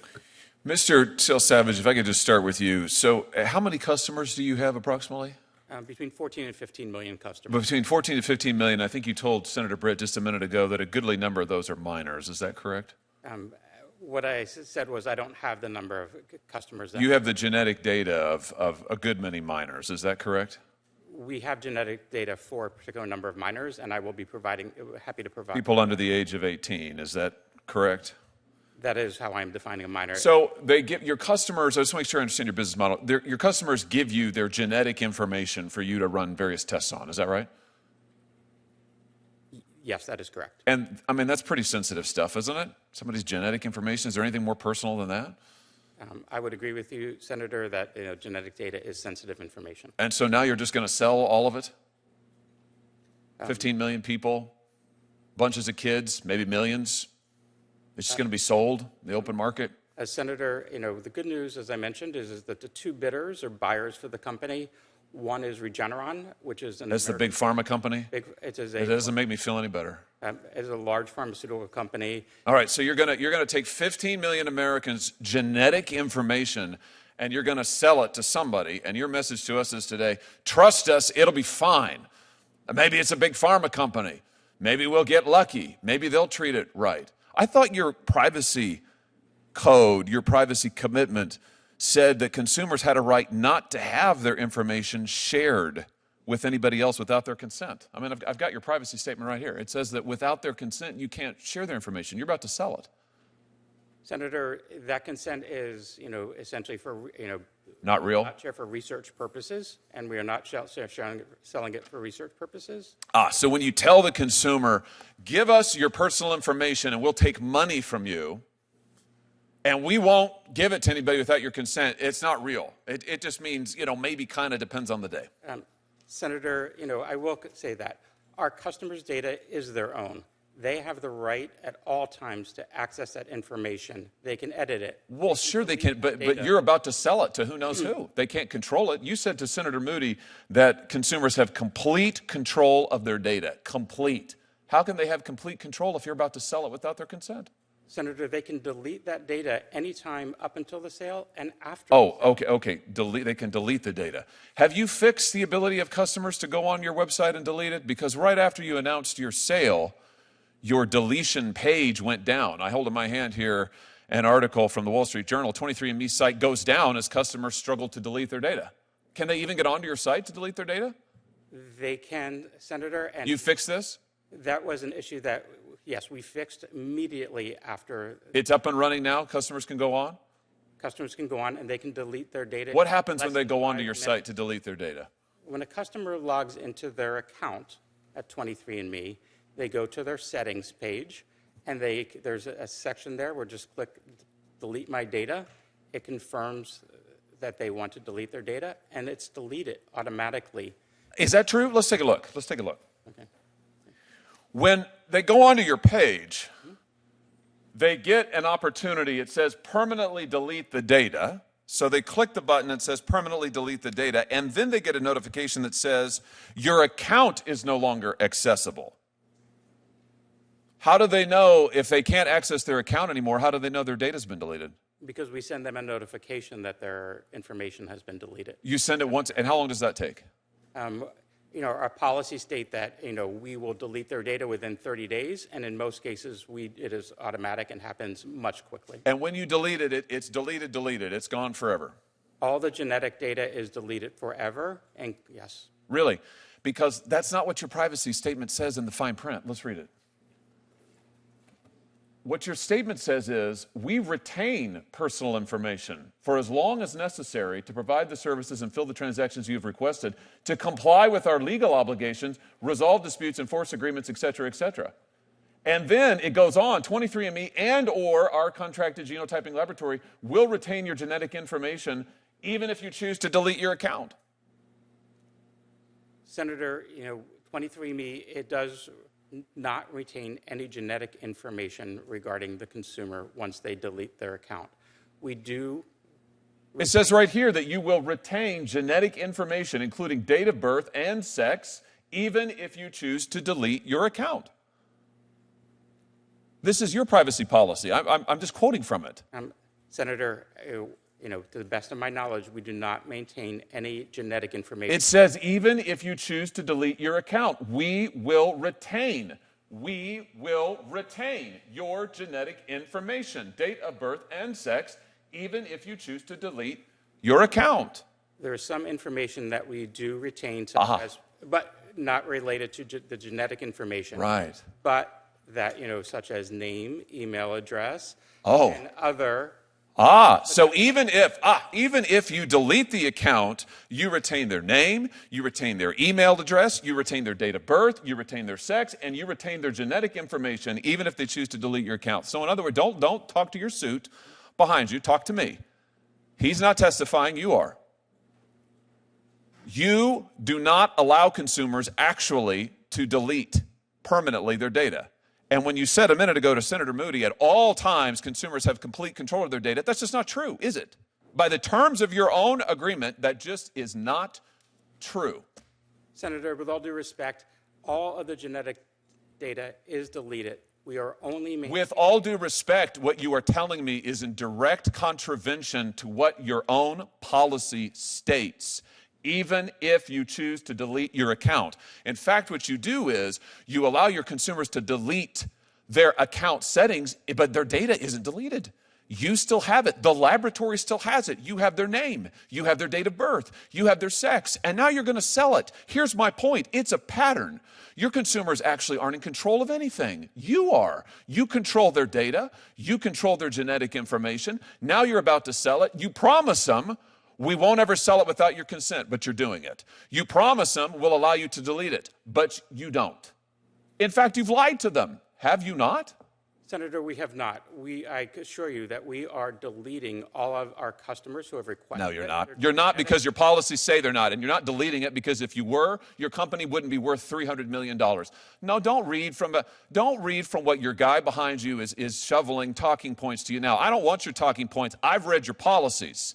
Mr. Selsavage, if I could just start with you. So how many customers do you have approximately? Between 14 and 15 million customers. Between 14 to 15 million. I think you told Senator Britt just a minute ago that a goodly number of those are minors. Is that correct? What I said was I don't have the number of customers. You have the genetic data of a good many minors. Is that correct? We have genetic data for a particular number of minors, and I will be happy to provide. People under the age of 18. Is that correct? That is how I'm defining a minor. So they give your customers, I just want to make sure I understand your business model. Your customers give you their genetic information for you to run various tests on. Is that right? Yes, that is correct. And I mean, that's pretty sensitive stuff, isn't it? Somebody's genetic information. Is there anything more personal than that? I would agree with you, Senator, that genetic data is sensitive information. And so now you're just going to sell all of it? 15 million people, bunches of kids, maybe millions. It's just going to be sold in the open market? As Senator, the good news, as I mentioned, is that the two bidders or buyers for the company, one is Regeneron, which is That's the big pharma company? It doesn't make me feel any better. It's a large pharmaceutical company. All right, so you're gonna take 15 million Americans' genetic information and you're gonna sell it to somebody, and your message to us is today, trust us, it'll be fine. Maybe it's a big pharma company. Maybe we'll get lucky. Maybe they'll treat it right. I thought your privacy code, your privacy commitment said that consumers had a right not to have their information shared with anybody else without their consent. I mean, I've got your privacy statement right here. It says that without their consent, you can't share their information. You're about to sell it. Senator, that consent is, essentially for, not real? Not share for research purposes, and we are not selling it for research purposes. So when you tell the consumer, give us your personal information and we'll take money from you, and we won't give it to anybody without your consent, it's not real. It just means, maybe kind of depends on the day. Senator, I will say that our customers' data is their own. They have the right at all times to access that information. They can edit it. Well, sure they can, but you're about to sell it to who knows who. They can't control it. You said to Senator Moody that consumers have complete control of their data. Complete. How can they have complete control if you're about to sell it without their consent? Senator, they can delete that data anytime up until the sale and after. Oh, okay. They can delete the data. Have you fixed the ability of customers to go on your website and delete it? Because right after you announced your sale, your deletion page went down. I hold in my hand here an article from the Wall Street Journal. 23andMe site goes down as customers struggle to delete their data. Can they even get onto your site to delete their data? They can, Senator. And you fixed this? That was an issue that, yes, we fixed immediately after. It's up and running now? Customers can go on? Customers can go on and they can delete their data. What happens when they go onto your site to delete their data? When a customer logs into their account at 23andMe, they go to their settings page, and there's a section there where just click delete my data. It confirms that they want to delete their data, and it's deleted automatically. Is that true? Let's take a look. Okay. When they go onto your page, they get an opportunity. It says permanently delete the data. So they click the button that says permanently delete the data, and then they get a notification that says your account is no longer accessible. How do they know if they can't access their account anymore? How do they know their data's been deleted? Because we send them a notification that their information has been deleted. You send it once, and how long does that take? our policies state that, we will delete their data within 30 days, and in most cases, it is automatic and happens much quickly. And when you delete it, it's deleted. It's gone forever. All the genetic data is deleted forever, and yes. Really? Because that's not what your privacy statement says in the fine print. Let's read it. What your statement says is, we retain personal information for as long as necessary to provide the services and fill the transactions you have requested, to comply with our legal obligations, resolve disputes, enforce agreements, et cetera, And then it goes on, 23andMe and or our contracted genotyping laboratory will retain your genetic information even if you choose to delete your account. Senator, 23andMe, it does not retain any genetic information regarding the consumer once they delete their account. We do. It says right here that you will retain genetic information, including date of birth and sex, even if you choose to delete your account. This is your privacy policy. I'm just quoting from it. Senator, to the best of my knowledge, we do not maintain any genetic information. It says even if you choose to delete your account, we will retain your genetic information, date of birth and sex, even if you choose to delete your account. There is some information that we do retain, such as, but not related to the genetic information. Right. But that, such as name, email address, Oh. and other. So even if you delete the account, you retain their name, you retain their email address, you retain their date of birth, you retain their sex, and you retain their genetic information, even if they choose to delete your account. So in other words, don't talk to your suit behind you, talk to me. He's not testifying, you are. You do not allow consumers actually to delete permanently their data. And when you said a minute ago to Senator Moody, at all times consumers have complete control of their data, that's just not true, is it? By the terms of your own agreement, that just is not true. Senator, with all due respect, all of the genetic data is deleted. We are only With all due respect, what you are telling me is in direct contravention to what your own policy states, even if you choose to delete your account. In fact, what you do is you allow your consumers to delete their account settings, but their data isn't deleted. You still have it. The laboratory still has it. You have their name. You have their date of birth. You have their sex. And now you're going to sell it. Here's my point. It's a pattern. Your consumers actually aren't in control of anything. You are. You control their data. You control their genetic information. Now you're about to sell it. You promise them, we won't ever sell it without your consent, but you're doing it. You promise them we'll allow you to delete it, but you don't. In fact, you've lied to them. Have you not? Senator, we have not. I assure you that we are deleting all of our customers who have requested. No, you're not. You're not because your policies say they're not. And you're not deleting it because if you were, your company wouldn't be worth $300 million. No, don't read from what your guy behind you is shoveling talking points to you now. I don't want your talking points. I've read your policies.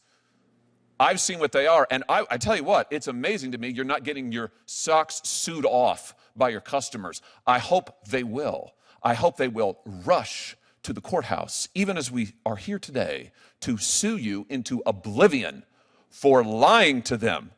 I've seen what they are, and I tell you what, it's amazing to me you're not getting your socks sewed off by your customers. I hope they will. I hope they will rush to the courthouse, even as we are here today, to sue you into oblivion for lying to them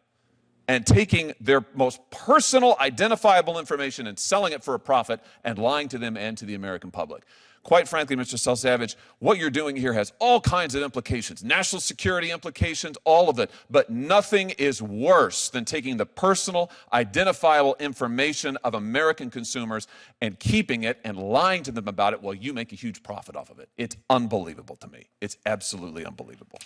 and taking their most personal, identifiable information and selling it for a profit and lying to them and to the American public. Quite frankly, Mr. Salsavage, what you're doing here has all kinds of implications, national security implications, all of it, but nothing is worse than taking the personal, identifiable information of American consumers and keeping it and lying to them about it while you make a huge profit off of it. It's unbelievable to me. It's absolutely unbelievable.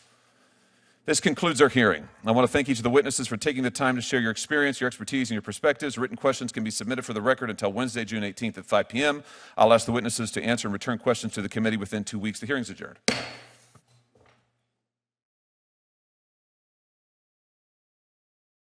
This concludes our hearing. I want to thank each of the witnesses for taking the time to share your experience, your expertise, and your perspectives. Written questions can be submitted for the record until Wednesday, June 18th at 5 p.m. I'll ask the witnesses to answer and return questions to the committee within 2 weeks. The hearing is adjourned.